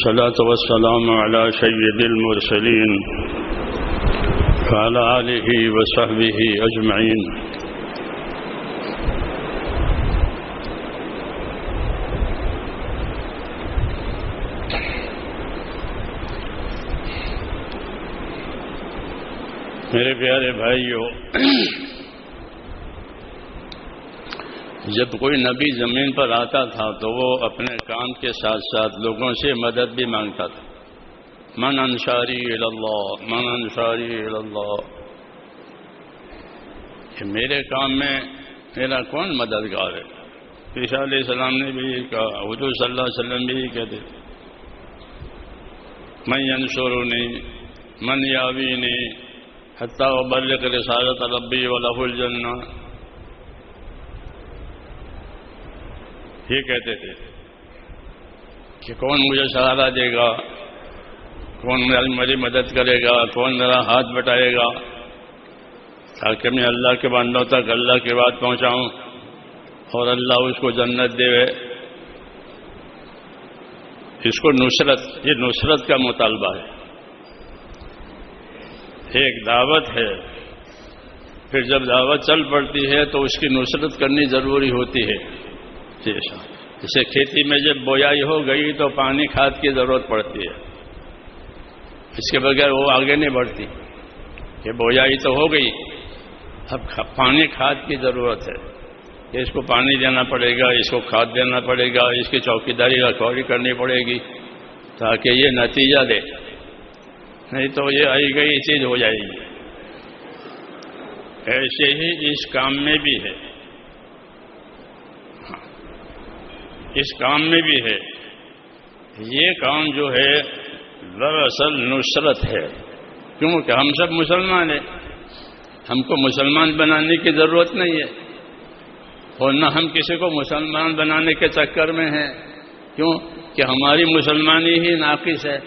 والصلاة والسلام على سيد المرسلين وعلى آله وصحبه أجمعين. میرے پیارے بھائیوں، جب کوئی نبی زمین پر آتا تھا تو وہ اپنے کام کے ساتھ ساتھ لوگوں سے مدد بھی مانگتا تھا. من انصاری الی اللہ، من انصاری الی اللہ، کہ میرے کام میں میرا کون مددگار ہے. عیسیٰ علیہ السلام نے بھی یہ کہا، حضور صلی اللہ علیہ وسلم بھی کہتے تھے، من ینصرنی من یاوینی حتی ابلغ رسالت ربی ولہ الجنہ. یہ کہتے تھے کہ کون مجھے سہارا دے گا، کون میری مدد کرے گا، کون میرا ہاتھ بٹائے گا تاکہ میں اللہ کے بندوں تک اللہ کی بات پہنچاؤں اور اللہ اس کو جنت دے. اس کو نصرت، یہ نصرت کا مطالبہ ہے. ایک دعوت ہے، پھر جب دعوت چل پڑتی ہے تو اس کی نصرت کرنی ضروری ہوتی ہے. جیسے کھیتی میں جب بویائی ہو گئی تو پانی کھاد کی ضرورت پڑتی ہے، اس کے بغیر وہ آگے نہیں بڑھتی. کہ بویائی تو ہو گئی، اب پانی کھاد کی ضرورت ہے کہ اس کو پانی دینا پڑے گا، اس کو کھاد دینا پڑے گا، اس کی چوکیداری رکھوالی کرنی پڑے گی تاکہ یہ نتیجہ دے، نہیں تو یہ آئی گئی چیز ہو جائے گی. ایسے ہی اس کام میں بھی ہے، اس کام میں بھی ہے. یہ کام جو ہے دراصل نصرت ہے، کیونکہ ہم سب مسلمان ہیں. ہم کو مسلمان بنانے کی ضرورت نہیں ہے، اور نہ ہم کسی کو مسلمان بنانے کے چکر میں ہیں. کیوں کہ ہماری مسلمانی ہی ناقص ہے،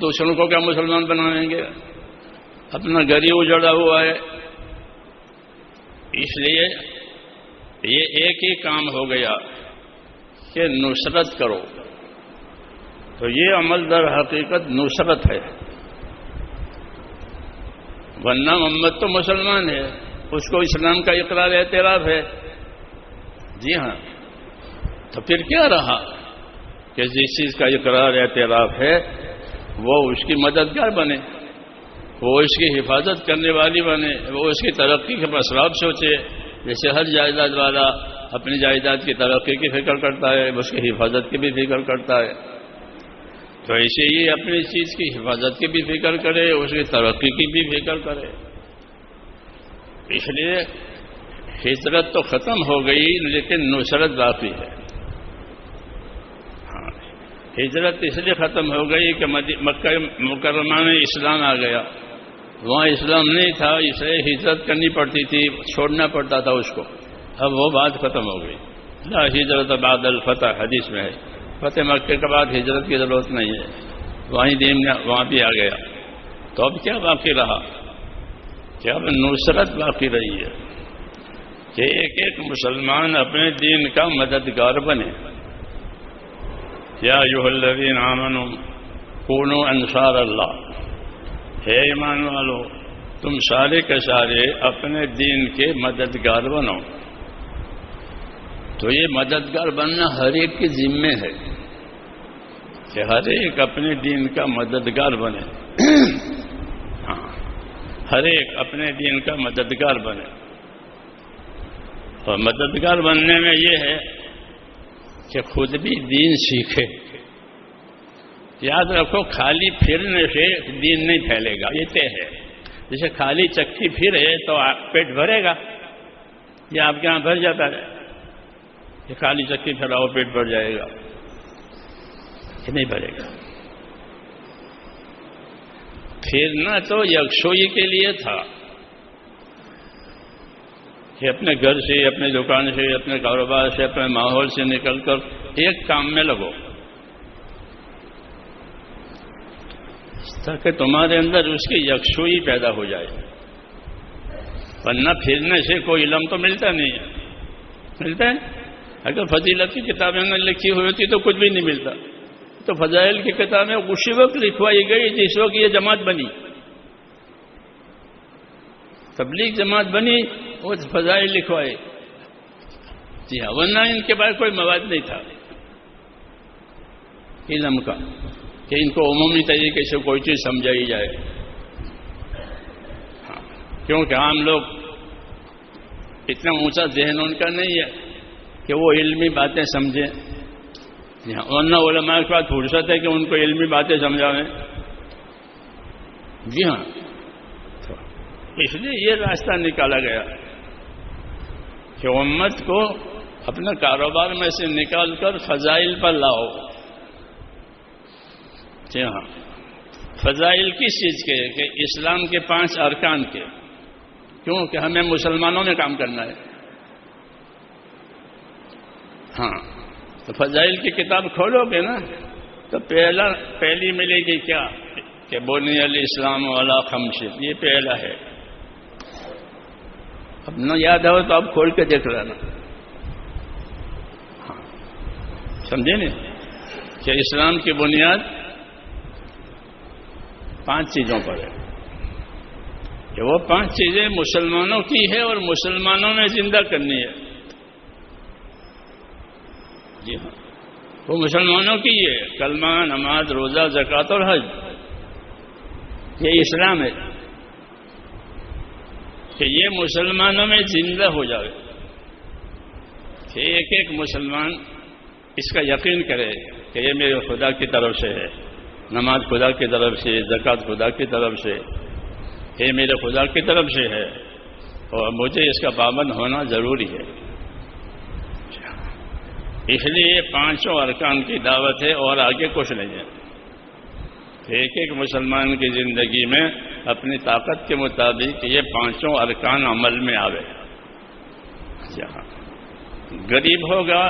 دوسروں کو کیا مسلمان بنائیں گے؟ اپنا گھر ہی اجڑا ہوا ہے. اس لیے یہ ایک ہی کام ہو گیا کہ نصرت کرو. تو یہ عمل در حقیقت نصرت ہے، ورنہ محمد تو مسلمان ہے، اس کو اسلام کا اقرار اعتراف ہے. جی ہاں، تو پھر کیا رہا کہ جس چیز کا اقرار اعتراف ہے وہ اس کی مددگار بنے، وہ اس کی حفاظت کرنے والی بنے، وہ اس کی ترقی کے اسباب سوچے. جیسے ہر جائیداد والا اپنی جائیداد کی ترقی کی فکر کرتا ہے، اس کی حفاظت کی بھی فکر کرتا ہے، تو ایسے ہی اپنی چیز کی حفاظت کی بھی فکر کرے، اس کی ترقی کی بھی فکر کرے. اس لیے ہجرت تو ختم ہو گئی لیکن نصرت باقی ہے. ہجرت اس لیے ختم ہو گئی کہ مکہ مکرمہ میں اسلام آ گیا، وہاں اسلام نہیں تھا، اس لیے ہجرت کرنی پڑتی تھی، چھوڑنا پڑتا تھا اس کو. اب وہ بات ختم ہو گئی. لا ہجرت بعد الفتح، حدیث میں ہے، فتح مکہ کے بعد ہجرت کی ضرورت نہیں ہے، وہیں دین وہاں بھی آ گیا. تو اب کیا باقی رہا کہ اب نصرت باقی رہی ہے کہ ایک ایک مسلمان اپنے دین کا مددگار بنے. یا ایھا الذین آمنوا کونوا انصار اللہ، ہے ایمان والو تم سارے کے سارے اپنے دین کے مددگار بنو. تو یہ مددگار بننا ہر ایک کے ذمے ہے کہ ہر ایک اپنے دین کا مددگار بنے. ہاں، ہر ایک اپنے دین کا مددگار بنے. اور مددگار بننے میں یہ ہے کہ خود بھی دین سیکھے. یاد رکھو، خالی پھرنے سے دین نہیں پھیلے گا، یہ طے ہے. جیسے خالی چکی پھرے تو پیٹ بھرے گا، یہ آپ کے یہاں بھر جاتا ہے. یہ خالی چکی پھیلاؤ پیٹ بھر جائے گا، یہ نہیں بھرے گا. پھرنا تو یکسوئی کے لیے تھا کہ اپنے گھر سے، اپنے دکان سے، اپنے کاروبار سے، اپنے ماحول سے نکل کر ایک کام میں لگو تاکہ تمہارے اندر اس کی یکسوئی پیدا ہو جائے. ورنہ پھرنے سے کوئی علم تو ملتا نہیں ہے. ملتا ہے؟ اگر فضیلت کی کتابیں میں لکھی ہوئی ہوتی تو کچھ بھی نہیں ملتا. تو فضائل کی کتابیں اسی وقت لکھوائی گئی جس وقت یہ جماعت بنی، تبلیغ جماعت بنی، وہ فضائل لکھوائے. جی ہاں، ورنہ ان کے پاس کوئی مواد نہیں تھا علم کا کہ ان کو عمومی طریقے سے کوئی چیز سمجھائی جائے. ہاں، کیونکہ عام لوگ اتنا اونچا ذہن ان کا نہیں ہے کہ وہ علمی باتیں سمجھیں. جی ہاں، ورنہ علماء کے پاس فرصت ہے کہ ان کو علمی باتیں سمجھائیں. جی ہاں، اس لیے یہ راستہ نکالا گیا کہ امت کو اپنے کاروبار میں سے نکال کر فضائل پر لاؤ. جی ہاں، فضائل کس چیز کے؟ کہ اسلام کے 5 ارکان کے. کیوں کہ ہمیں مسلمانوں میں کام کرنا ہے. ہاں، تو فضائل کی کتاب کھولو گے نا تو پہلی ملے گی کیا کہ بنی الاسلام علی 5. یہ پہلا ہے. اب نہ یاد ہو تو آپ کھول کے دیکھ لینا. ہاں، سمجھے نہیں کہ اسلام کی بنیاد 5 چیزوں پر ہے کہ وہ 5 چیزیں مسلمانوں کی ہے اور مسلمانوں میں زندہ کرنی ہے. جی ہاں، وہ مسلمانوں کی ہے. کلمہ، نماز، روزہ، زکوٰۃ اور حج، یہ اسلام ہے کہ یہ مسلمانوں میں زندہ ہو جائے کہ ایک مسلمان اس کا یقین کرے کہ یہ میرے خدا کی طرف سے ہے، نماز خدا کی طرف سے، زکوٰۃ خدا کی طرف سے، یہ میرے خدا کی طرف سے ہے اور مجھے اس کا پابند ہونا ضروری ہے. اس لیے 5 ارکان کی دعوت ہے اور آگے کچھ نہیں ہے. ایک مسلمان کی زندگی میں اپنی طاقت کے مطابق یہ 5 ارکان عمل میں آوے. جہاں غریب ہوگا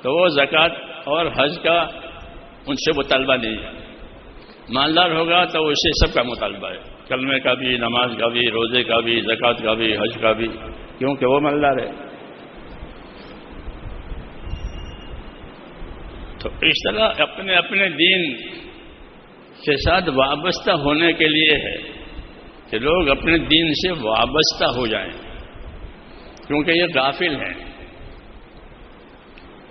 تو وہ زکوٰۃ اور حج کا ان سے مطالبہ نہیں ہے. مالدار ہوگا تو اسے سب کا مطالبہ ہے، کلمے کا بھی، نماز کا بھی، روزے کا بھی، زکوٰۃ کا بھی، حج کا بھی، کیونکہ وہ مالدار ہے. تو اس طرح اپنے اپنے دین کے ساتھ وابستہ ہونے کے لیے ہے کہ لوگ اپنے دین سے وابستہ ہو جائیں، کیونکہ یہ غافل ہیں.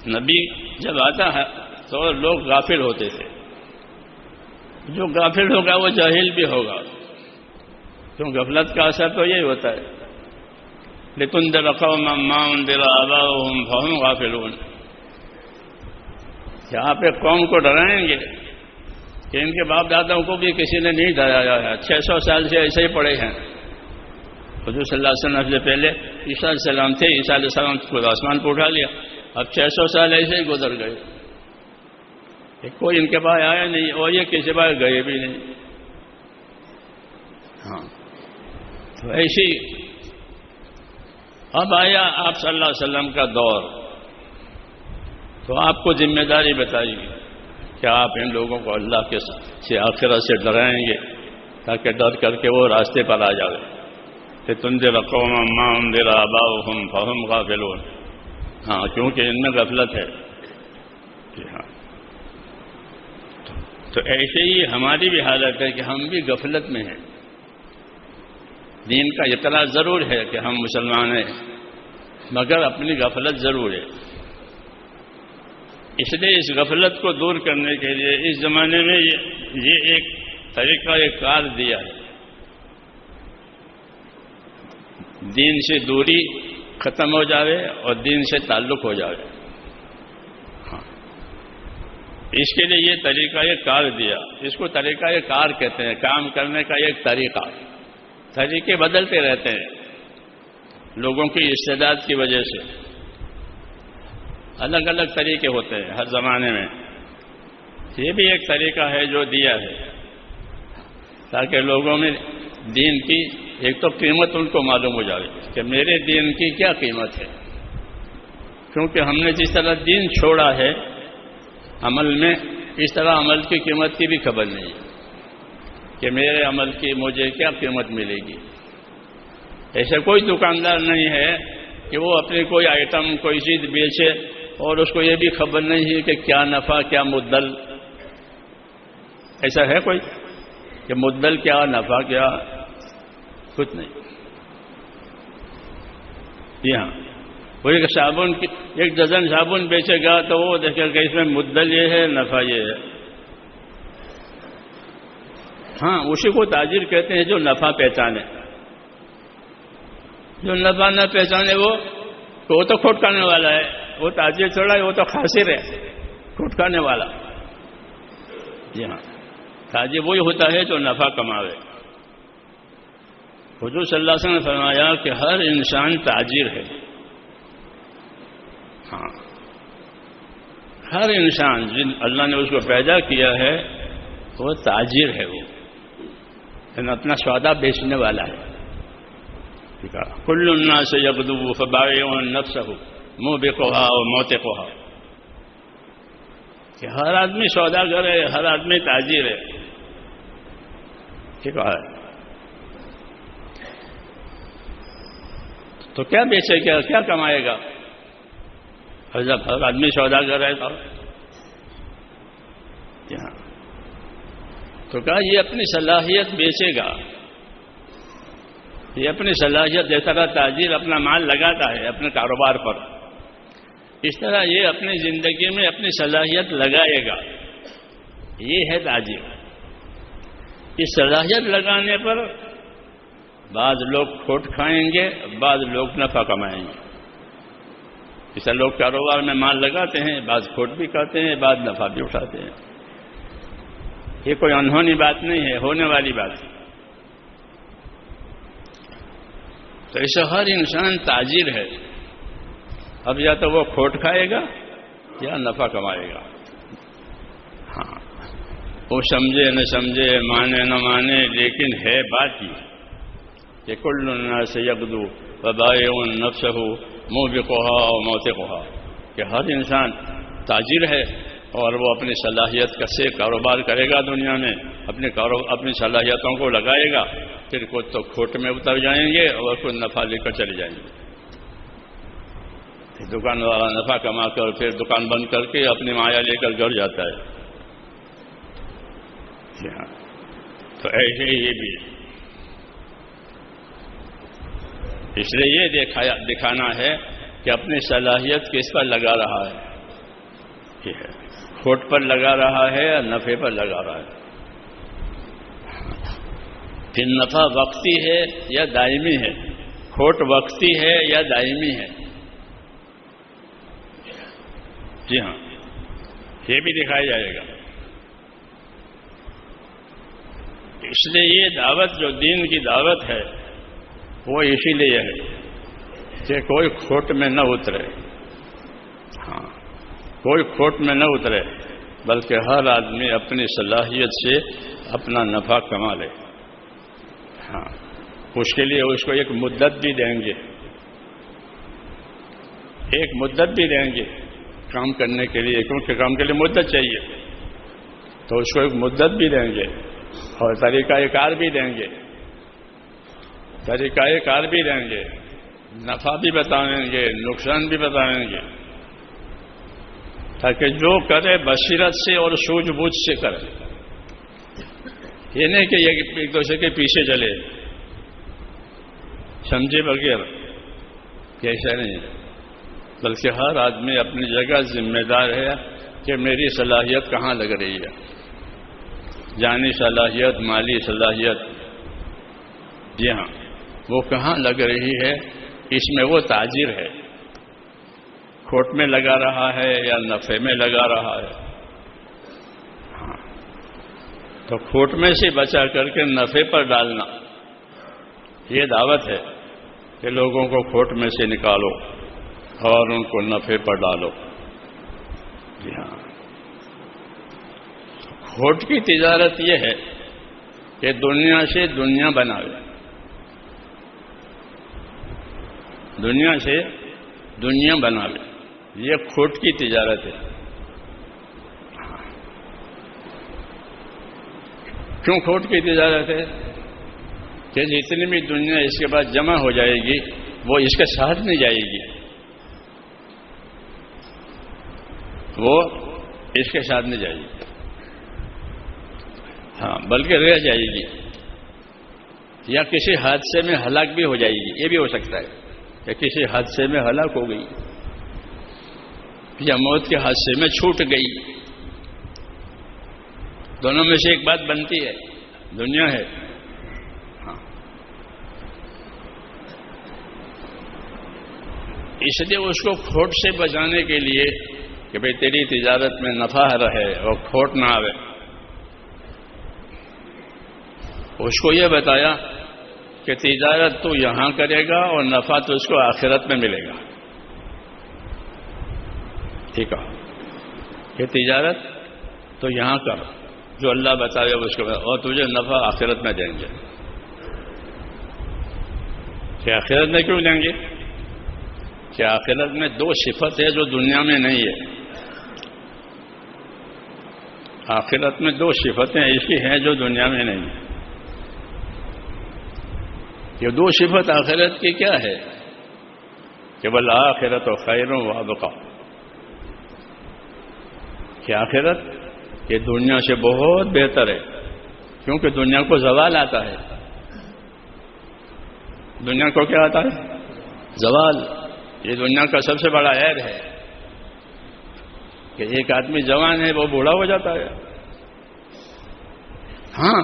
نبی جب آتا ہے تو لوگ غافل ہوتے تھے. جو غافل ہوگا وہ جاہل بھی ہوگا، کیوں غفلت کا اثر تو یہی ہوتا ہے. لِتُنذِرَ قَوْمًا مَّا أُنذِرَ آبَاؤُهُمْ فَهُمْ غَافِلُونَ. کہ آپ ایک قوم کو ڈرائیں گے کہ ان کے باپ داداؤں کو بھی کسی نے نہیں ڈرایا ہے، 600 سال سے ایسے ہی پڑے ہیں. حضور صلی اللہ علیہ وسلم سے پہلے عیسیٰ علیہ السلام تھے، عیسیٰ علیہ السلام کو آسمان پہ اٹھا لیا، اب 600 سال ایسے ہی گزر گئے، کوئی ان کے پاس آیا نہیں اور یہ کسی پاس گئے بھی نہیں. ہاں، تو ایسی اب آیا آپ صلی اللہ علیہ وسلم کا دور، تو آپ کو ذمہ داری بتائی گی کہ آپ ان لوگوں کو اللہ کے سے آخرت سے ڈرائیں گے تاکہ ڈر کر کے وہ راستے پر آ جائے. کہ تنذر قوما ما انذر آباؤہم فہم غافلون. ہاں، کیونکہ ان میں غفلت ہے. جی ہاں، تو ایسے ہی ہماری بھی حالت ہے کہ ہم بھی غفلت میں ہیں. دین کا اطلاع ضرور ہے کہ ہم مسلمان ہیں، مگر اپنی غفلت ضرور ہے. اس لیے اس غفلت کو دور کرنے کے لیے اس زمانے میں یہ ایک طریقہ کار دیا ہے. دین سے دوری ختم ہو جائے اور دین سے تعلق ہو جائے. ہاں، اس کے لیے یہ طریقہ کار دیا. اس کو طریقہ کار کہتے ہیں، کام کرنے کا ایک طریقہ. طریقے بدلتے رہتے ہیں لوگوں کی استعداد کی وجہ سے. الگ الگ طریقے ہوتے ہیں ہر زمانے میں. یہ بھی ایک طریقہ ہے جو دیا ہے تاکہ لوگوں میں دین کی ایک تو قیمت ان کو معلوم ہو جائے کہ میرے دین کی کیا قیمت ہے. کیونکہ ہم نے جس طرح دین چھوڑا ہے عمل میں، اس طرح عمل کی قیمت کی بھی خبر نہیں ہے کہ میرے عمل کی مجھے کیا قیمت ملے گی. ایسا کوئی دکاندار نہیں ہے کہ وہ اپنی کوئی آئٹم کوئی چیز بیچے اور اس کو یہ بھی خبر نہیں ہے کہ کیا نفع کیا مدل ایسا ہے کوئی کہ مدل کیا نفع کیا؟ کچھ نہیں. جی ہاں، وہ ایک صابن کی 1 درجن صابن بیچے گا تو وہ دیکھے گا اس میں مدل یہ ہے، نفع یہ ہے. ہاں، اسی کو تاجر کہتے ہیں جو نفع پہچانے. جو نفع نہ پہچانے وہ تو کھوٹ کھانے والا ہے. وہ تاجر تھوڑا ہے، وہ تو خاسر ہے، کھوٹ کھانے والا. جی ہاں، تاجر وہی ہوتا ہے جو نفع کماوے. حضور صلی اللہ علیہ وسلم نے فرمایا کہ ہر انسان تاجر ہے. ہاں، ہر انسان جن اللہ نے اس کو پیدا کیا ہے وہ تاجر ہے. وہ اپنا سودا بیچنے والا ہے. ٹھیک ہے. کل الناس یغدو فبائع نفسہ موبقھا وموتقھا، کہ ہر آدمی سوداگر ہے، ہر آدمی تاجر ہے. ٹھیک ہے. تو کیا بیچے گا، کیا کمائے گا؟ جب ہر آدمی سوداگر ہے تو کہا یہ اپنی صلاحیت بیچے گا. یہ اپنی صلاحیت، جس طرح تاجر اپنا مال لگاتا ہے اپنے کاروبار پر، اس طرح یہ اپنی زندگی میں اپنی صلاحیت لگائے گا. یہ ہے تاجر. اس صلاحیت لگانے پر بعض لوگ کھوٹ کھائیں گے، بعض لوگ نفع کمائیں گے. اس طرح لوگ کاروبار میں مال لگاتے ہیں، بعض کھوٹ بھی کھاتے ہیں، بعض نفع بھی اٹھاتے ہیں. یہ کوئی انہونی بات نہیں ہے، ہونے والی بات ہے. تو ایسے ہر انسان تاجر ہے. اب یا تو وہ کھوٹ کھائے گا یا نفع کمائے گا. ہاں، وہ سمجھے نہ سمجھے، مانے نہ مانے، لیکن ہے بات ہی کہ کل الناس یغدو فبائع نفسہ موبقھا وموتقھا، کہ ہر انسان تاجر ہے اور وہ اپنی صلاحیت سے کاروبار کرے گا دنیا میں، اپنی صلاحیتوں کو لگائے گا. پھر کچھ تو کھوٹ میں اتر جائیں گے اور کچھ نفع لے کر چلے جائیں گے. دکان والا نفع کما کر پھر دکان بند کر کے اپنی مایا لے کر گھر جاتا ہے. جی ہاں، تو ایسے یہ بھی اس لیے یہ دکھانا ہے کہ اپنی صلاحیت کس پر لگا رہا ہے. یہ ہے کھوٹ پر لگا رہا ہے یا نفع پر لگا رہا ہے. پھر نفع وقتی ہے یا دائمی ہے، کھوٹ وقتی ہے یا دائمی ہے. جی ہاں، یہ بھی دکھایا جائے گا. اس لیے یہ دعوت جو دین کی دعوت ہے وہ اسی لیے ہے کہ کوئی کھوٹ میں نہ اترے. ہاں، کوئی کھوٹ میں نہ اترے، بلکہ ہر آدمی اپنی صلاحیت سے اپنا نفع کما لے. ہاں، اس کے لیے اس کو ایک مدت بھی دیں گے، ایک مدت بھی دیں گے کام کرنے کے لیے، کیونکہ کام کے لیے مدت چاہیے. تو اس کو ایک مدت بھی دیں گے اور طریقہ کار بھی دیں گے. طریقہ کار بھی دیں گے، نفع بھی بتائیں گے، نقصان بھی بتائیں گے، تاکہ جو کرے بصیرت سے اور سوجھ بوجھ سے کرے. یہ نہیں کہ ایک دوسرے کے پیچھے چلے سمجھے بغیر، ایسا نہیں ہے. بلکہ ہر آدمی اپنی جگہ ذمہ دار ہے کہ میری صلاحیت کہاں لگ رہی ہے. جانی صلاحیت، مالی صلاحیت، جی ہاں، وہ کہاں لگ رہی ہے. اس میں وہ تاجر ہے، کھوٹ میں لگا رہا ہے یا نفع میں لگا رہا ہے. ہاں، تو کھوٹ میں سے بچا کر کے نفع پر ڈالنا، یہ دعوت ہے کہ لوگوں کو کھوٹ میں سے نکالو اور ان کو نفع پر ڈالو. جی ہاں، کھوٹ کی تجارت یہ ہے کہ دنیا سے دنیا بناوے، دنیا سے دنیا بناوے، یہ کھوٹ کی تجارت ہے. کیوں کھوٹ کی تجارت ہے؟ کہ جتنی بھی دنیا اس کے بعد جمع ہو جائے گی وہ اس کے ساتھ نہیں جائے گی، وہ اس کے ساتھ نہیں جائے گی. ہاں بلکہ رہ جائے گی، یا کسی حادثے میں ہلاک بھی ہو جائے گی، یہ بھی ہو سکتا ہے کہ کسی حادثے میں ہلاک ہو گئی یا موت کے حادثے میں چھوٹ گئی، دونوں میں سے ایک بات بنتی ہے، دنیا ہے۔ ہاں اس لیے اس کو کھوٹ سے بچانے کے لیے کہ بھئی تیری تجارت میں نفع رہے اور کھوٹ نہ آوے، اس کو یہ بتایا کہ تجارت تو یہاں کرے گا اور نفع تو اس کو آخرت میں ملے گا، ٹھیک ہے، کہ تجارت تو یہاں کر جو اللہ بتائے اس کو، اور تجھے نفع آخرت میں دیں گے۔ کہ آخرت میں کیوں دیں گے؟ کہ آخرت میں دو صفت ہے جو دنیا میں نہیں ہے، آخرت میں دو صفتیں ایسی ہیں جو دنیا میں نہیں ہیں۔ یہ دو صفت آخرت کی کیا ہے؟ کہ والآخرۃ خیر وابقیٰ، کہ آخرت یہ دنیا سے بہت بہتر ہے، کیونکہ دنیا کو زوال آتا ہے۔ دنیا کو کیا آتا ہے؟ زوال۔ یہ دنیا کا سب سے بڑا عیب ہے کہ ایک آدمی جوان ہے وہ بوڑھا ہو جاتا ہے، ہاں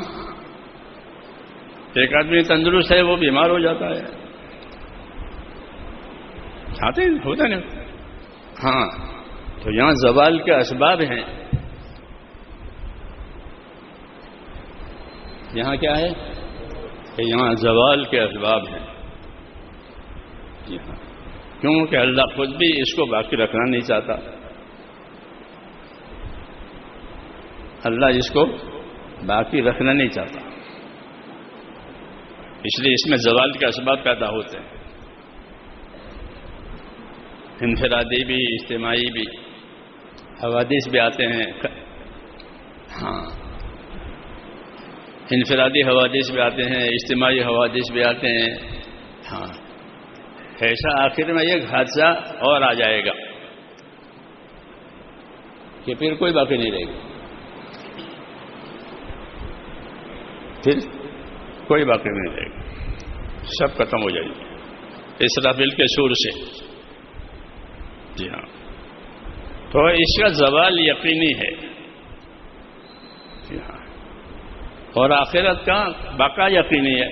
ایک آدمی تندرست ہے وہ بیمار ہو جاتا ہے، چاہتے ہیں ہوتا نہیں؟ ہاں تو یہاں زوال کے اسباب ہیں، یہاں کیا ہے کہ یہاں زوال کے اسباب ہیں، جی ہاں، کیونکہ اللہ خود بھی اس کو باقی رکھنا نہیں چاہتا، اللہ اس کو باقی رکھنا نہیں چاہتا، اس لیے اس میں زوال کے اسباب پیدا ہوتے ہیں، انفرادی بھی اجتماعی بھی، حوادث بھی آتے ہیں، ہاں انفرادی حوادث بھی آتے ہیں، اجتماعی حوادث بھی آتے ہیں، ہاں ایسا آخر میں ایک حادثہ اور آ جائے گا کہ پھر کوئی باقی نہیں رہے گا، پھر کوئی باقی نہیں رہے گا، سب ختم ہو جائے گی اسرافیل کے سور سے، جی ہاں، تو اس کا زوال یقینی ہے، جی ہاں، اور آخرت کا بقا یقینی ہے،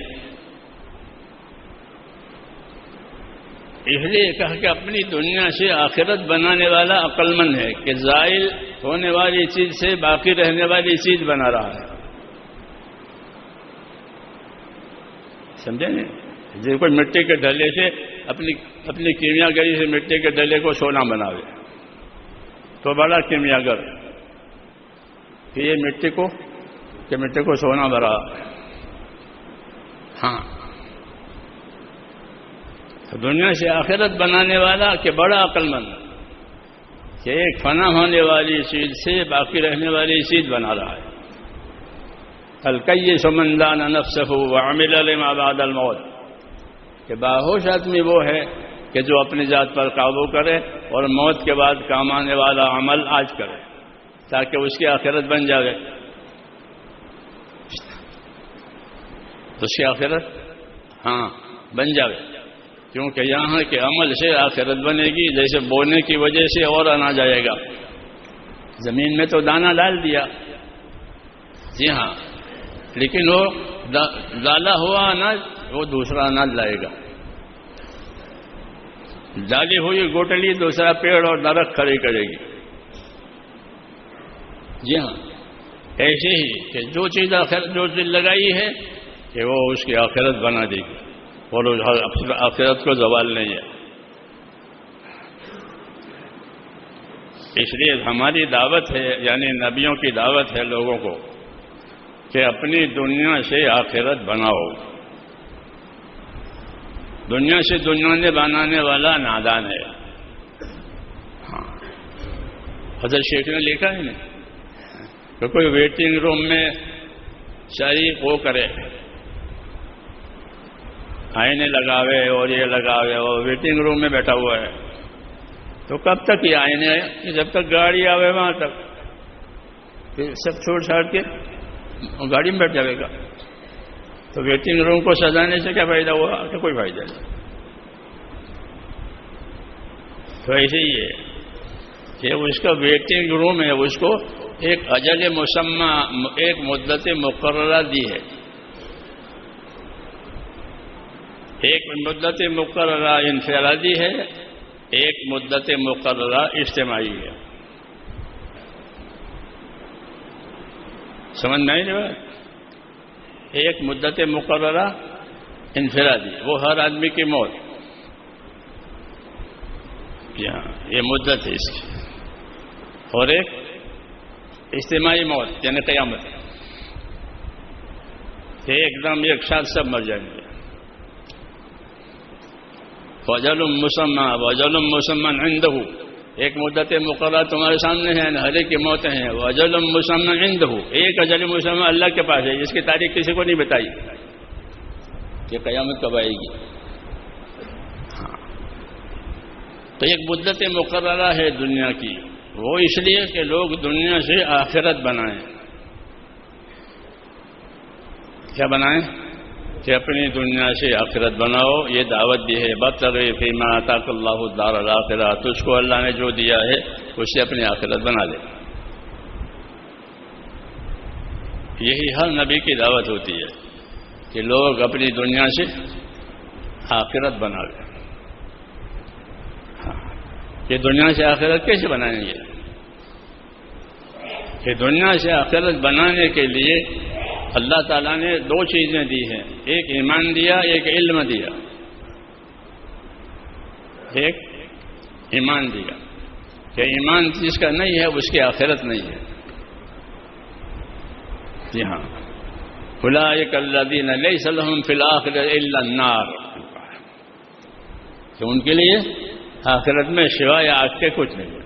اس لیے کہا کہ اپنی دنیا سے آخرت بنانے والا عقل مند ہے کہ زائل ہونے والی چیز سے باقی رہنے والی چیز بنا رہا ہے، سمجھے نہیں؟ جو کوئی مٹی کے ڈھلے سے اپنی کیمیا گری سے مٹی کے ڈھلے کو سونا بناوے تو بڑا کیمیا گر کہ یہ مٹی کو سونا بنا، ہاں تو دنیا سے آخرت بنانے والا کہ بڑا عقل مند کہ ایک فنا ہونے والی چیز سے باقی رہنے والی چیز بنا رہا ہے۔ الکیس من دان نفسہ وعمل لما بعد الموت، کہ باہوش آدمی وہ ہے کہ جو اپنی ذات پر قابو کرے اور موت کے بعد کام آنے والا عمل آج کرے تاکہ اس کی آخرت بن جائے، اس کی آخرت ہاں بن جائے، کیونکہ یہاں کے عمل سے آخرت بنے گی، جیسے بونے کی وجہ سے اور انا جائے گا، زمین میں تو دانہ ڈال دیا، جی ہاں، لیکن وہ ڈالا ہوا اناج وہ دوسرا اناج لائے گا، ڈالی ہوئی گوٹلی دوسرا پیڑ اور درخت کھڑی کرے گی، جی ہاں، ایسے ہی کہ جو چیز لگائی ہے کہ وہ اس کی آخرت بنا دے گی، اور آخرت کو زوال نہیں ہے۔ اس لیے ہماری دعوت ہے، یعنی نبیوں کی دعوت ہے لوگوں کو کہ اپنی دنیا سے آخرت بناؤ، دنیا سے دنیا نے بنانے والا نادان ہے، ہاں حضرت شیخ نے لکھا ہے نا کہ کوئی ویٹنگ روم میں ساری وہ کرے، آئینے لگاوے اور یہ لگاوے اور ویٹنگ روم میں بیٹھا ہوا ہے، تو کب تک یہ آئینے جب تک گاڑی آوے وہاں تک، پھر سب چھوڑ چھاڑ کے گاڑی میں بیٹھ جائے گا. تو ویٹنگ روم کو سجانے سے کیا فائدہ ہوا؟ کہ کوئی فائدہ نہیں. تو ایسے ہی ہے کہ اس کا ویٹنگ روم ہے، اس کو ایک اجل مسمى، ایک مدت مقررہ دی ہے، ایک مدت مقررہ انفرادی ہے، ایک مدت مقررہ اجتماعی ہے. سمجھ میں نہیں آئی؟ ایک مدت مقررہ انفرادی، وہ ہر آدمی کی موت، یہ مدت ہے اس کی، اور ایک اجتماعی موت یعنی قیامت، ایک دم ایک ساتھ سب مر جائیں گے. وَأَجَلٌ مُّسَمًّى وَأَجَلٌ مُّسَمًّى عِندَهُ، ایک مدت مقررہ تمہارے سامنے ہے، ہر ایک کی موتیں ہیں. وَأَجَلٌ مُّسَمًّى عِندَهُ، ایک اجل مسمى اللہ کے پاس ہے، جس کی تاریخ کسی کو نہیں بتائی کہ قیامت کب آئے گی. تو ایک مدت مقررہ ہے دنیا کی، وہ اس لیے کہ لوگ دنیا سے آخرت بنائیں. کیا بنائیں؟ کہ اپنی دنیا سے آخرت بناؤ. یہ دعوت دی ہے، وَابْتَغِ فِيمَا آتَاكَ اللَّهُ الدَّارَ الْآخِرَةَ، تجھ کو اللہ نے جو دیا ہے اس سے اپنی آخرت بنا لے. یہی ہر نبی کی دعوت ہوتی ہے کہ لوگ اپنی دنیا سے آخرت بنا لیں. کہ دنیا سے آخرت کیسے بنائیں گے؟ کہ دنیا سے آخرت بنانے کے لیے اللہ تعالیٰ نے دو چیزیں دی ہیں، ایک ایمان دیا، ایک علم دیا. ایک ایمان دیا کہ ایمان جس کا نہیں ہے اس کی آخرت نہیں ہے. جی ہاں، اولئک الذین لیس لہم فی الآخرۃ الا النار، کہ ان کے لیے آخرت میں سوائے آگ کے کچھ نہیں ہے.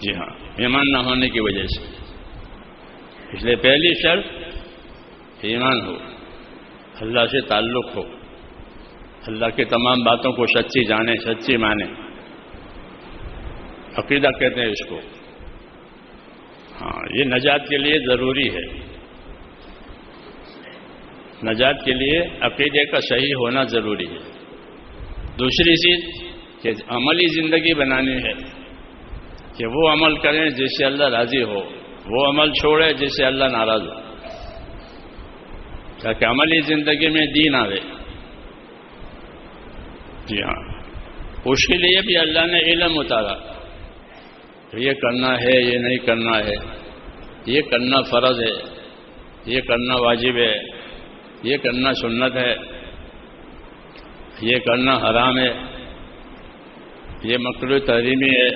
جی ہاں، ایمان نہ ہونے کی وجہ سے. اس لیے پہلی شرط ایمان ہو، اللہ سے تعلق ہو، اللہ کی تمام باتوں کو سچی جانے، سچی مانے. عقیدہ کہتے ہیں اس کو. ہاں، یہ نجات کے لیے ضروری ہے. نجات کے لیے عقیدے کا صحیح ہونا ضروری ہے. دوسری چیز کہ عملی زندگی بنانی ہے، کہ وہ عمل کریں جس سے اللہ راضی ہو، وہ عمل چھوڑے جس سے اللہ ناراض ہو، تاکہ عملی زندگی میں دین آئے. جی ہاں، اس کے لیے بھی اللہ نے علم اتارا، یہ کرنا ہے، یہ نہیں کرنا ہے، یہ کرنا فرض ہے، یہ کرنا واجب ہے، یہ کرنا سنت ہے، یہ کرنا حرام ہے، یہ مکروہ تحریمی ہے.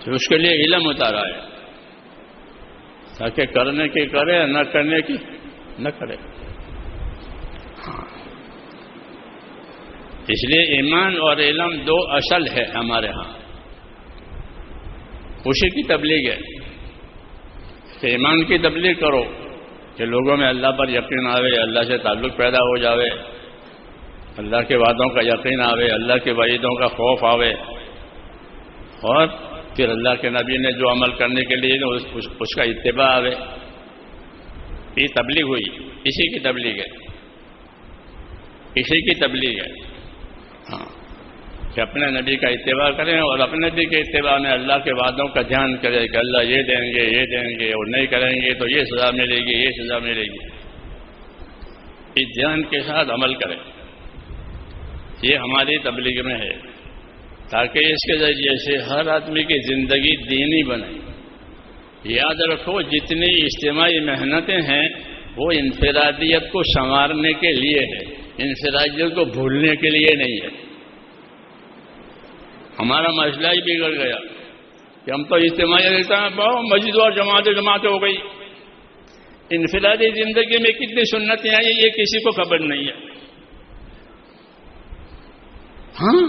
تو اس کے لیے علم اتارا ہے تاکہ کرنے کی کرے، نہ کرنے کی نہ کرے. اس لیے ایمان اور علم دو اصل ہے ہمارے ہاں. اسی کی تبلیغ ہے کہ ایمان کی تبلیغ کرو کہ لوگوں میں اللہ پر یقین آوے، اللہ سے تعلق پیدا ہو جاوے، اللہ کے وعدوں کا یقین آوے، اللہ کے وعیدوں کا خوف آوے، اور پھر اللہ کے نبی نے جو عمل کرنے کے لیے اس کا اتباع آوے. یہ تبلیغ ہوئی، اسی کی تبلیغ ہے، اسی کی تبلیغ ہے. ہاں، کہ اپنے نبی کا اتباع کریں اور اپنے نبی کے اتباع میں اللہ کے وعدوں کا دھیان کریں کہ اللہ یہ دیں گے، یہ دیں گے، اور نہیں کریں گے تو یہ سزا ملے گی، یہ سزا ملے گی. اس دھیان کے ساتھ عمل کریں. یہ ہماری تبلیغ میں ہے، تاکہ اس کے ذریعے سے ہر آدمی کی زندگی دینی بنے. یاد رکھو، جتنی اجتماعی محنتیں ہیں وہ انفرادیت کو سنوارنے کے لیے ہے، انفرادیت کو بھولنے کے لیے نہیں ہے. ہمارا مسئلہ ہی بگڑ گیا کہ ہم تو اجتماعی رہتا ہے، بہت مسجد اور جماعتیں ہو گئی. انفرادی زندگی میں کتنی سنتیں آئی یہ کسی کو خبر نہیں ہے. ہاں،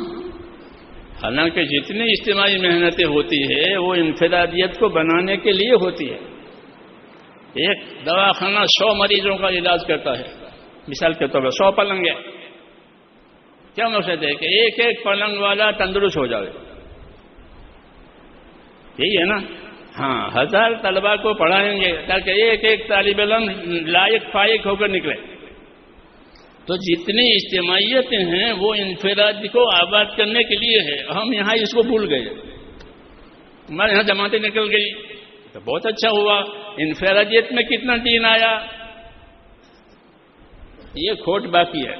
حالانکہ جتنی اجتماعی محنتیں ہوتی ہے وہ انفرادیت کو بنانے کے لیے ہوتی ہے. ایک دواخانہ 100 مریضوں کا علاج کرتا ہے، مثال کے طور پر 100 پلنگ ہے. کیا مقصد ہے کہ ایک ایک پلنگ والا تندرست ہو جائے. یہی ہے نا. ہاں 1000 طلباء کو پڑھائیں گے تاکہ ایک ایک طالب علم لائق فائق ہو کر نکلے. تو جتنی اجتماعیتیں ہیں وہ انفراد کو آباد کرنے کے لیے ہے. ہم یہاں اس کو بھول گئے. ہمارے یہاں جماعتیں نکل گئی تو بہت اچھا ہوا. انفرادیت میں کتنا دین آیا. یہ کھوٹ باقی ہے.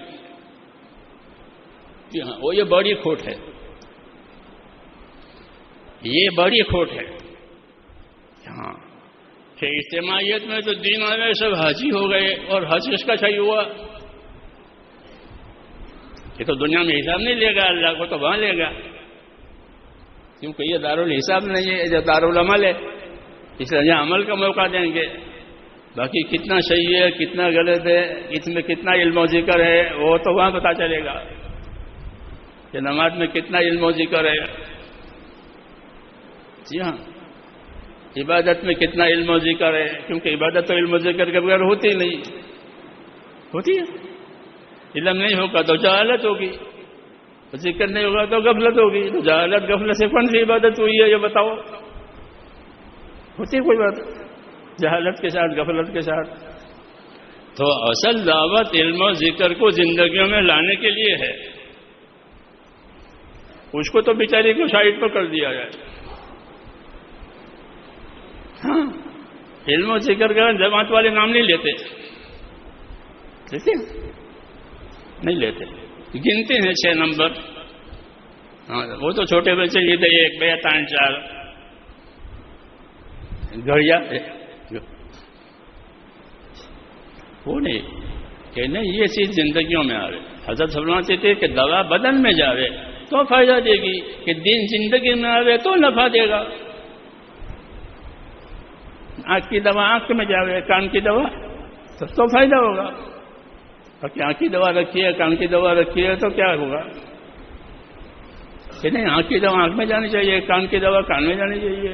ہاں وہ یہ بڑی کھوٹ ہے. یہ بڑی کھوٹ ہے. ہاں کہ اجتماعیت میں تو دین آئے سب حاجی ہو گئے اور حج اس کا صحیح ہوا. یہ تو دنیا میں حساب نہیں لے گا, اللہ کو تو وہاں لے گا, کیونکہ یہ دارالحساب نہیں ہے, یہ دارالعمل ہے. اس لیے یہاں عمل کا موقع دیں گے. باقی کتنا صحیح ہے کتنا غلط ہے, اس میں کتنا علم و ذکر ہے وہ تو وہاں پتہ چلے گا کہ نماز میں کتنا علم و ذکر ہے. جی ہاں, عبادت میں کتنا علم و ذکر ہے, کیونکہ عبادت تو علم و ذکر کے بغیر ہوتی نہیں. ہوتی ہے. علم نہیں ہوگا تو جہالت ہوگی, ذکر نہیں ہوگا تو غفلت ہوگی. تو جہالت غفلت سے کون سی عبادت ہوئی ہے یہ بتاؤ. ہوتی کوئی بات جہالت کے ساتھ غفلت کے ساتھ. تو اصل دعوت علم و ذکر کو زندگیوں میں لانے کے لیے ہے. اس کو تو بیچاری کو سائڈ پر کر دیا جائے. ہاں علم و ذکر کا جماعت والے نام نہیں لیتے. نہیں لیتے, گنتے ہیں 6 نمبر. ہاں وہ تو چھوٹے بچے لیتے 1 2 3 4 گھڑیا. وہ نہیں کہ نہیں یہ چیز زندگیوں میں آوے. حضرت فرماتے تھے کہ دوا بدن میں جاوے تو فائدہ دے گی, کہ دین زندگی میں آوے تو نفع دے گا. آنکھ کی دوا آنکھ میں جاوے, کان کی دوا تو فائدہ ہوگا. باقی آنکھ کی دوا رکھی ہے کان کی دوا رکھی ہے تو کیا ہوگا کہ نہیں آنکھ کی دوا آنکھ میں جانی چاہیے, کان کی دوا کان میں جانی چاہیے.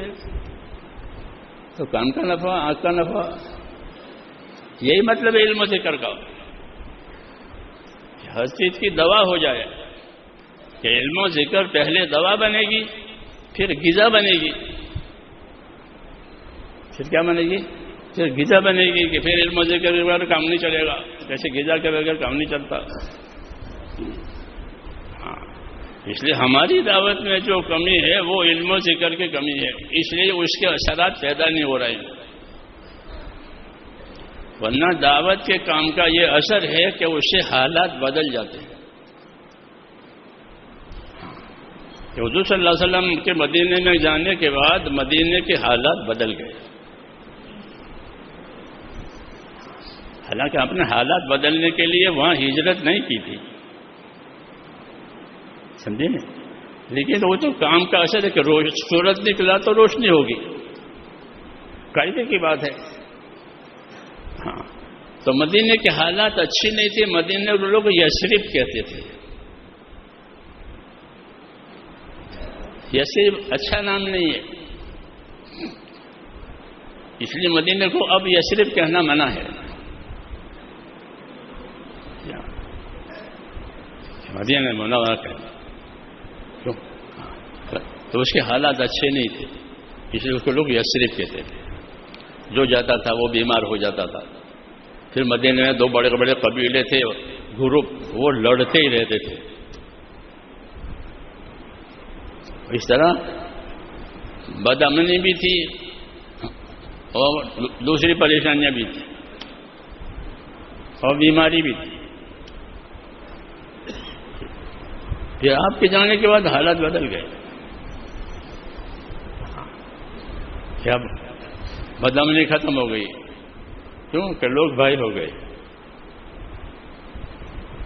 تو کان کا نفع آنکھ کا نفع, یہی مطلب ہے علم و ذکر کا. ہر چیز کی دوا ہو جائے کہ علم و ذکر پہلے دوا بنے گی پھر غذا بنے گی. پھر کیا بنے گی؟ پھر غذا بنے گی. کہ پھر علم و ذکر کے بغیر کام نہیں چلے گا, جیسے غذا کے بغیر کام نہیں چلتا. ہاں اس لیے ہماری دعوت میں جو کمی ہے وہ علم و ذکر کی کمی ہے. اس لیے اس کے اثرات پیدا نہیں ہو رہے ہیں. ورنہ دعوت کے کام کا یہ اثر ہے کہ اس سے حالات بدل جاتے ہیں. کہ حضور صلی اللہ علیہ وسلم کے مدینے میں جانے کے بعد مدینے کے حالات بدل گئے. حالانکہ اپنے حالات بدلنے کے لیے وہاں ہجرت نہیں کی تھی, سمجھے نا, لیکن وہ تو کام کا اثر ہے کہ سورج نکلا تو روشنی ہوگی, قاعدے کی بات ہے. ہاں تو مدینے کے حالات اچھی نہیں تھے. مدینے کے لوگ یثرب کہتے تھے. یثرب اچھا نام نہیں ہے, اس لیے مدینے کو اب یثرب کہنا منع ہے. مدینہ منورہ کہنا کیوں؟ تو اس کے حالات اچھے نہیں تھے, اس لیے اس کو لوگ یثرب کہتے تھے. جو جاتا تھا وہ بیمار ہو جاتا تھا. پھر مدینے میں 2 بڑے بڑے قبیلے تھے, گروپ, وہ لڑتے ہی رہتے تھے. اس طرح بدامنی بھی تھی اور دوسری پریشانیاں بھی تھیں اور بیماری بھی تھی. پھر آپ کے جانے کے بعد حالات بدل گئے. کیا بدامنی ختم ہو گئی. کیوں کہ لوگ بھائی ہو گئے.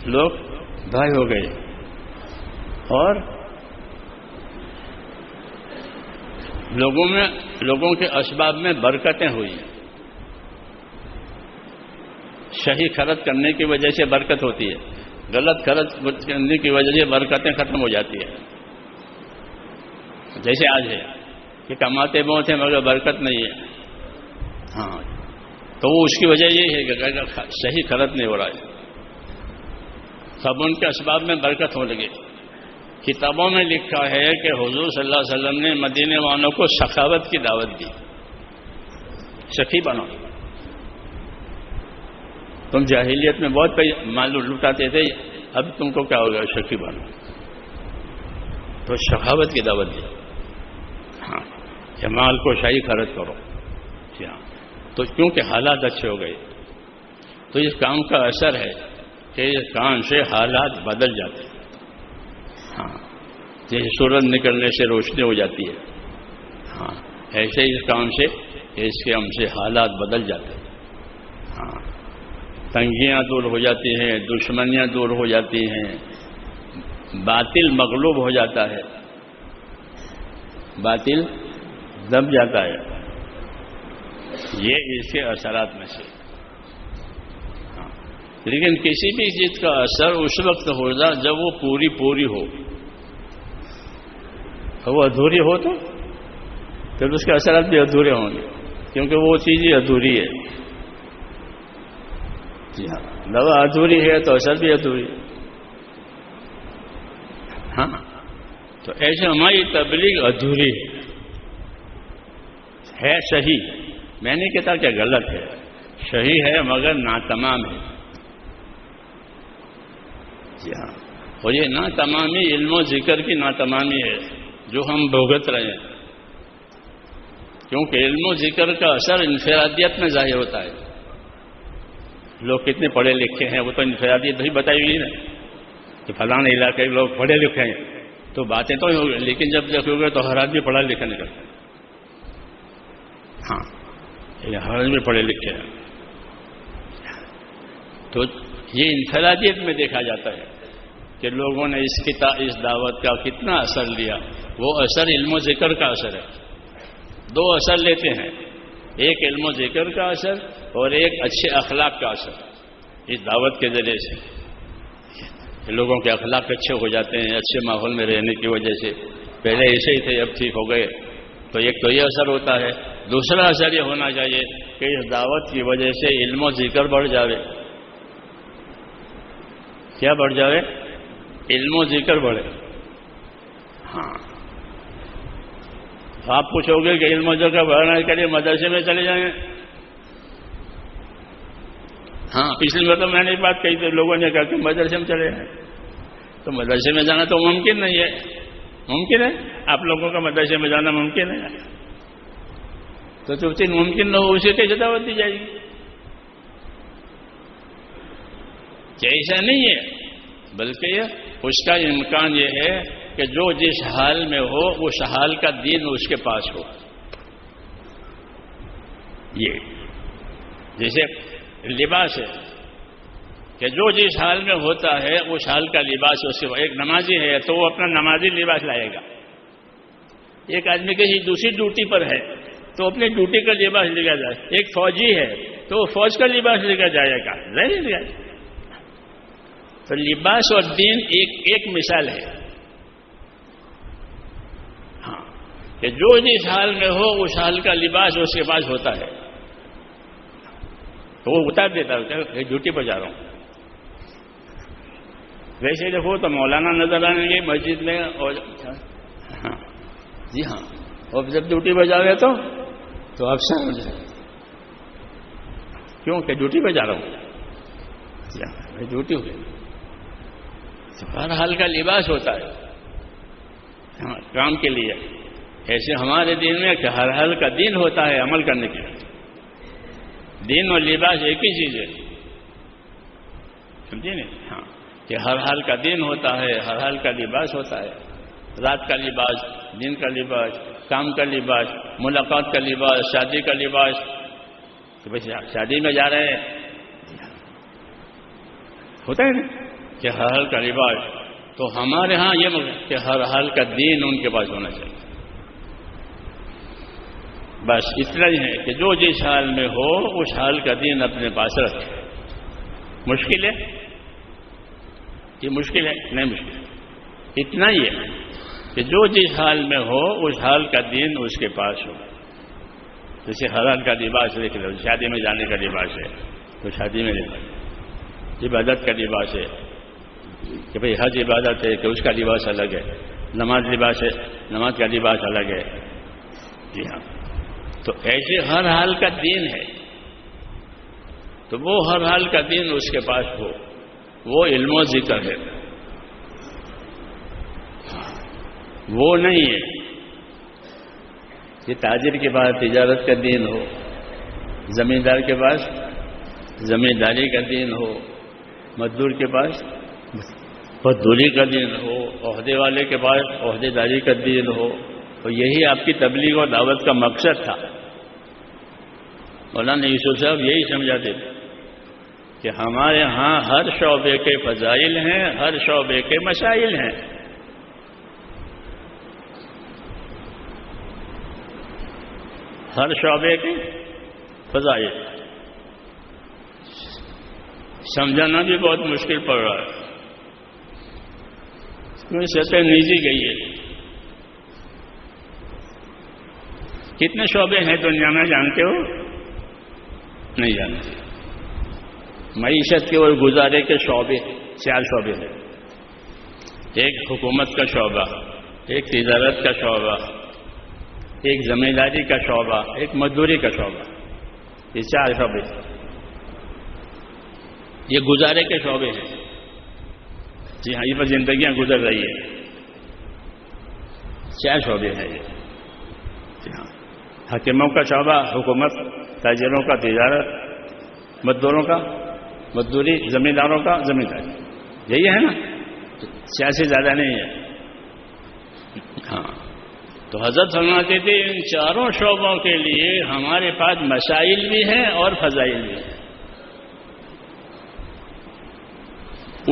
لوگ بھائی ہو گئے اور لوگوں کے اسباب میں برکتیں ہوئی. صحیح خرچ کرنے کی وجہ سے برکت ہوتی ہے, غلط خرچ کرنے کی وجہ سے برکتیں ختم ہو جاتی ہے. جیسے آج ہے کہ کماتے بہت ہیں مگر برکت نہیں ہے. ہاں تو وہ اس کی وجہ یہ ہے کہ صحیح خرچ نہیں ہو رہا ہے. سب ان کے اسباب میں برکت ہو لگے. کتابوں میں لکھا ہے کہ حضور صلی اللہ علیہ وسلم نے مدینے والوں کو سخاوت کی دعوت دی، سخی بنو، تم جاہلیت میں بہت مال لٹاتے تھے، اب تم کو کیا ہوگا، سخی بنو، تو سخاوت کی دعوت دی۔ ہاں، کہ مال کو شاہی خرچ کرو، جی ہاں، تو کیونکہ حالات اچھے ہو گئے، تو اس کام کا اثر ہے کہ اس کام سے حالات بدل جاتے ہیں۔ ہاں، جیسے سورج نکلنے سے روشنی ہو جاتی ہے، ہاں ایسے اس کام سے، اس کے ہم سے حالات بدل جاتے ہیں۔ ہاں، تنگیاں دور ہو جاتی ہیں، دشمنیاں دور ہو جاتی ہیں، باطل مغلوب ہو جاتا ہے، باطل دب جاتا ہے، یہ اس کے اثرات میں سے۔ ہاں، لیکن کسی بھی چیز کا اثر اس وقت ہوگا جب وہ پوری ہو، وہ ادھوری ہو تو پھر اس کے اثرات بھی ادھورے ہوں گے، کیونکہ وہ چیز ہی ادھوری ہے۔ جی ہاں، دوا ادھوری ہے تو اثر بھی ادھوری ہے۔ ہاں، تو ایسے ہماری تبلیغ ادھوری ہے صحیح، میں نہیں کہتا کہ غلط ہے، صحیح ہے مگر ناتمام ہے۔ جی ہاں، اور یہ ناتمامی علم و ذکر کی ناتمامی ہے جو ہم بھگت رہے ہیں، کیونکہ علم و ذکر کا اثر انفرادیت میں ظاہر ہوتا ہے۔ لوگ کتنے پڑھے لکھے ہیں وہ تو انفرادیت ہی بتائی ہوئی نا، کہ فلاں علاقے کے لوگ پڑھے لکھے ہیں تو باتیں تو ہی ہو گئی، لیکن جب دیکھو گے تو ہر آدمی پڑھا لکھا نکلتا ہے۔ ہاں، ہر آدمی پڑھے لکھے ہیں، تو یہ انفرادیت میں دیکھا جاتا ہے کہ لوگوں نے اس دعوت کا کتنا اثر لیا۔ وہ اثر علم و ذکر کا اثر ہے، دو اثر لیتے ہیں، ایک علم و ذکر کا اثر اور ایک اچھے اخلاق کا اثر۔ اس دعوت کے ذریعے سے لوگوں کے اخلاق اچھے ہو جاتے ہیں، اچھے ماحول میں رہنے کی وجہ سے، پہلے ایسے ہی تھے اب ٹھیک ہو گئے، تو ایک تو یہ اثر ہوتا ہے۔ دوسرا اثر یہ ہونا چاہیے کہ اس دعوت کی وجہ سے علم و ذکر بڑھ جاوے۔ کیا بڑھ جاوے؟ علم و ذکر بڑھے۔ ہاں، آپ پوچھو گے کہ علم و ذکر بڑھانے کے لیے مدرسے میں چلے جائیں۔ ہاں، پچھلی مرتبہ میں نے ایک بات کہی تھی، لوگوں نے کہا کہ مدرسے میں چلے جائیں، تو مدرسے میں جانا تو ممکن نہیں ہے۔ ممکن ہے آپ لوگوں کا مدرسے میں جانا ممکن ہے؟ تو جو چیز ممکن نہ ہو اسے کیسے دعوت دی جائے گی؟ کہ ایسا نہیں ہے، بلکہ اس کا امکان یہ ہے کہ جو جس حال میں ہو اس حال کا دین اس کے پاس ہو۔ یہ جیسے لباس ہے کہ جو جس حال میں ہوتا ہے اس حال کا لباس اس کے، ایک نمازی ہے تو وہ اپنا نمازی لباس لائے گا، ایک آدمی کسی دوسری ڈیوٹی پر ہے تو اپنی ڈیوٹی کا لباس لے کر جائے، ایک فوجی ہے تو وہ فوج کا لباس لے کر جائے گا، ظاہر ہے۔ تو لباس اور دین ایک مثال ہے، ہاں، کہ جو جس حال میں ہو اس حال کا لباس اس کے پاس ہوتا ہے، تو وہ اتار دیتا ہے، ڈیوٹی پر جا رہا ہوں۔ ویسے دیکھو تو مولانا نظر آنے گے مسجد میں، اور ہاں جی ہاں، اور جب ڈیوٹی پر جاؤ گے تو افسر ہو جائے، کیوں کہ ڈیوٹی پہ جا رہا ہوں، ڈیوٹی ہو گئی۔ ہر حال کا لباس ہوتا ہے کام کے لیے، ایسے ہمارے دین میں کہ ہر حال کا دین ہوتا ہے عمل کرنے کے لیے۔ دین اور لباس ایک ہی چیز ہے، سمجھے نا؟ ہاں، کہ ہر حال کا دین ہوتا ہے، ہر حال کا لباس ہوتا ہے، رات کا لباس، دن کا لباس، کام کا لباس، ملاقات کا لباس، شادی کا لباس، کہ بھائی شادی میں جا رہے ہیں ہوتا ہے نا کہ ہر حال کا لباس، تو ہمارے ہاں یہ کہ ہر حال کا دین ان کے پاس ہونا چاہیے۔ بس اتنا ہی ہے کہ جو جس حال میں ہو اس حال کا دین اپنے پاس رکھے۔ مشکل ہے یہ؟ مشکل ہے نہیں، مشکل اتنا ہی ہے کہ جو جس حال میں ہو اس حال کا دین اس کے پاس ہو۔ جیسے ہر حال کا لباس دیکھ لو، شادی میں جانے کا لباس ہے تو شادی میں لباس، عبادت کا لباس ہے کہ بھئی حج عبادت ہے کہ اس کا لباس الگ ہے، نماز لباس ہے، نماز کا لباس الگ ہے. جی ہاں، تو ایسے ہر حال کا دین ہے. تو وہ ہر حال کا دین اس کے پاس ہو، وہ علم و ذکر ہے، وہ نہیں ہے کہ تاجر کے پاس تجارت کا دین ہو، زمیندار کے پاس زمینداری کا دین ہو، مزدور کے پاس مزدوری کا دین ہو، عہدے والے کے پاس عہدے داری کا دین ہو. تو یہی آپ کی تبلیغ اور دعوت کا مقصد تھا. مولانا یوسف صاحب یہی سمجھاتے تھے کہ ہمارے ہاں ہر شعبے کے فضائل ہیں، ہر شعبے کے مسائل ہیں. ہر شعبے کے فضائل سمجھانا بھی بہت مشکل پڑ رہا ہے، کیونکہ سطح نیچی گئی ہے. کتنے شعبے ہیں دنیا میں جانتے ہو؟ نہیں جانتے. معیشت کے اور گزارے کے شعبے 4 شعبے ہیں. ایک حکومت کا شعبہ، ایک تجارت کا شعبہ، ایک زمینداری کا شعبہ، ایک مزدوری کا شعبہ. یہ 4 شعبے، یہ گزارے کے شعبے ہیں. جی ہاں، یہ پر زندگیاں گزر رہی ہیں. 4 شعبے ہیں یہ. جی ہاں، حاکموں کا شعبہ حکومت، تاجروں کا تجارت، مزدوروں کا مزدوری، زمینداروں کا زمینداری. یہی ہے نا، 4 سے زیادہ نہیں ہے. ہاں، تو حضرت فرماتے تھے ان 4 شعبوں کے لیے ہمارے پاس مسائل بھی ہیں اور فضائل بھی ہیں.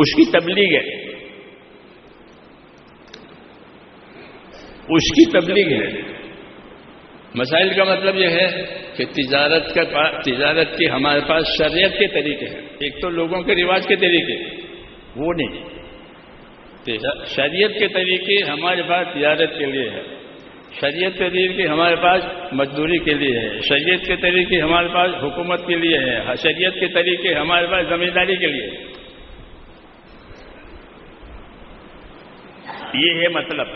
اس کی تبلیغ ہے، اس کی تبلیغ ہے. مسائل کا مطلب یہ ہے کہ تجارت کے ہمارے پاس شریعت کے طریقے ہیں. ایک تو لوگوں کے رواج کے طریقے، وہ نہیں. شریعت کے طریقے ہمارے پاس تجارت کے لیے ہے، شریعت کے طریقے ہمارے پاس مزدوری کے لیے ہے، شریعت کے طریقے ہمارے پاس حکومت کے لیے ہے، شریعت کے طریقے ہمارے پاس زمینداری کے لیے. یہ ہے مطلب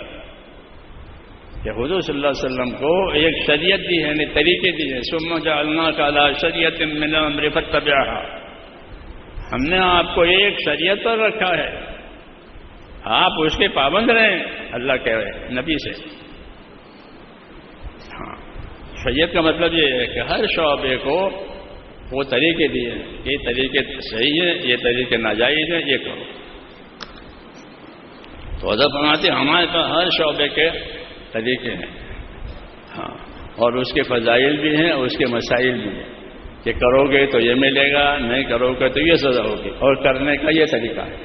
کہ حضور صلی اللہ علیہ وسلم کو ایک شریعت دی ہے، یعنی طریقے دی ہے. ثم جعلناک علی شریعۃ من الامر فاتبعها. ہم نے آپ کو ایک شریعت پر رکھا ہے، آپ اس کے پابند رہیں. اللہ کہہ رہے ہیں نبی سے. ہاں، شریعت کا مطلب یہ ہے کہ ہر شعبے کو وہ طریقے دیے ہیں، یہ طریقے صحیح ہیں، یہ طریقے ناجائز ہیں، یہ کرو. تو حضرت فرماتے ہمارے پاس ہر شعبے کے طریقے ہیں. ہاں، اور اس کے فضائل بھی ہیں اور اس کے مسائل بھی ہیں کہ کرو گے تو یہ ملے گا، نہیں کرو گے تو یہ سزا ہوگی، اور کرنے کا یہ طریقہ ہے.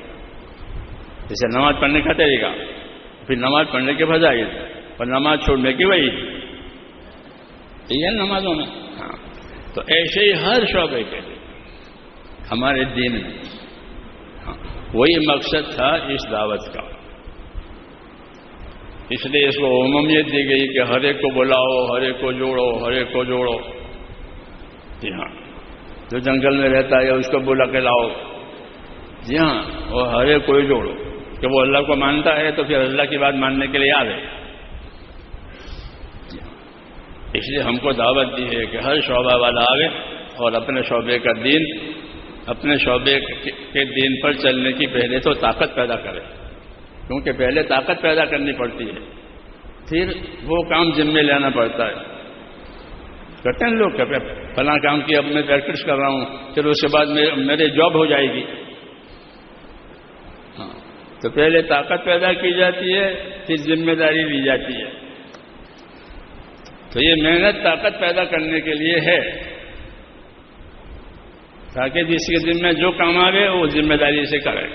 جیسے نماز پڑھنے کا طریقہ، پھر نماز پڑھنے کے فضائل اور نماز چھوڑنے کی وہی، یہ ہے نمازوں میں. ہاں، تو ایسے ہی ہر شعبے کے ہمارے دین میں. ہاں، وہی مقصد تھا اس دعوت کا. اس لیے اس کو عمومیت دی گئی کہ ہر ایک کو بلاؤ، ہر ایک کو جوڑو، ہر ایک کو جوڑو. جی ہاں، جو جنگل میں رہتا ہے اس کو بلا کے لاؤ. جی ہاں، اور ہر ایک کو ہی جوڑو کہ وہ اللہ کو مانتا ہے تو پھر اللہ کی بات ماننے کے لیے آوے. اس لیے ہم کو دعوت دی ہے کہ ہر شعبہ والا آوے اور اپنے شعبے کا دین، اپنے شعبے کے دین پر چلنے کی پہلے تو طاقت پیدا کرے. کیونکہ پہلے طاقت پیدا کرنی پڑتی ہے، پھر وہ کام ذمہ لینا پڑتا ہے. کرتے ہیں لوگ کہ فلاں کام کی اب میں پریکٹس کر رہا ہوں، پھر اس کے بعد میرے جاب ہو جائے گی. ہاں، تو پہلے طاقت پیدا کی جاتی ہے، پھر ذمہ داری لی جاتی ہے. تو یہ محنت طاقت پیدا کرنے کے لیے ہے، تاکہ جس کے ذمہ جو کام آئے وہ ذمہ داری سے کرے.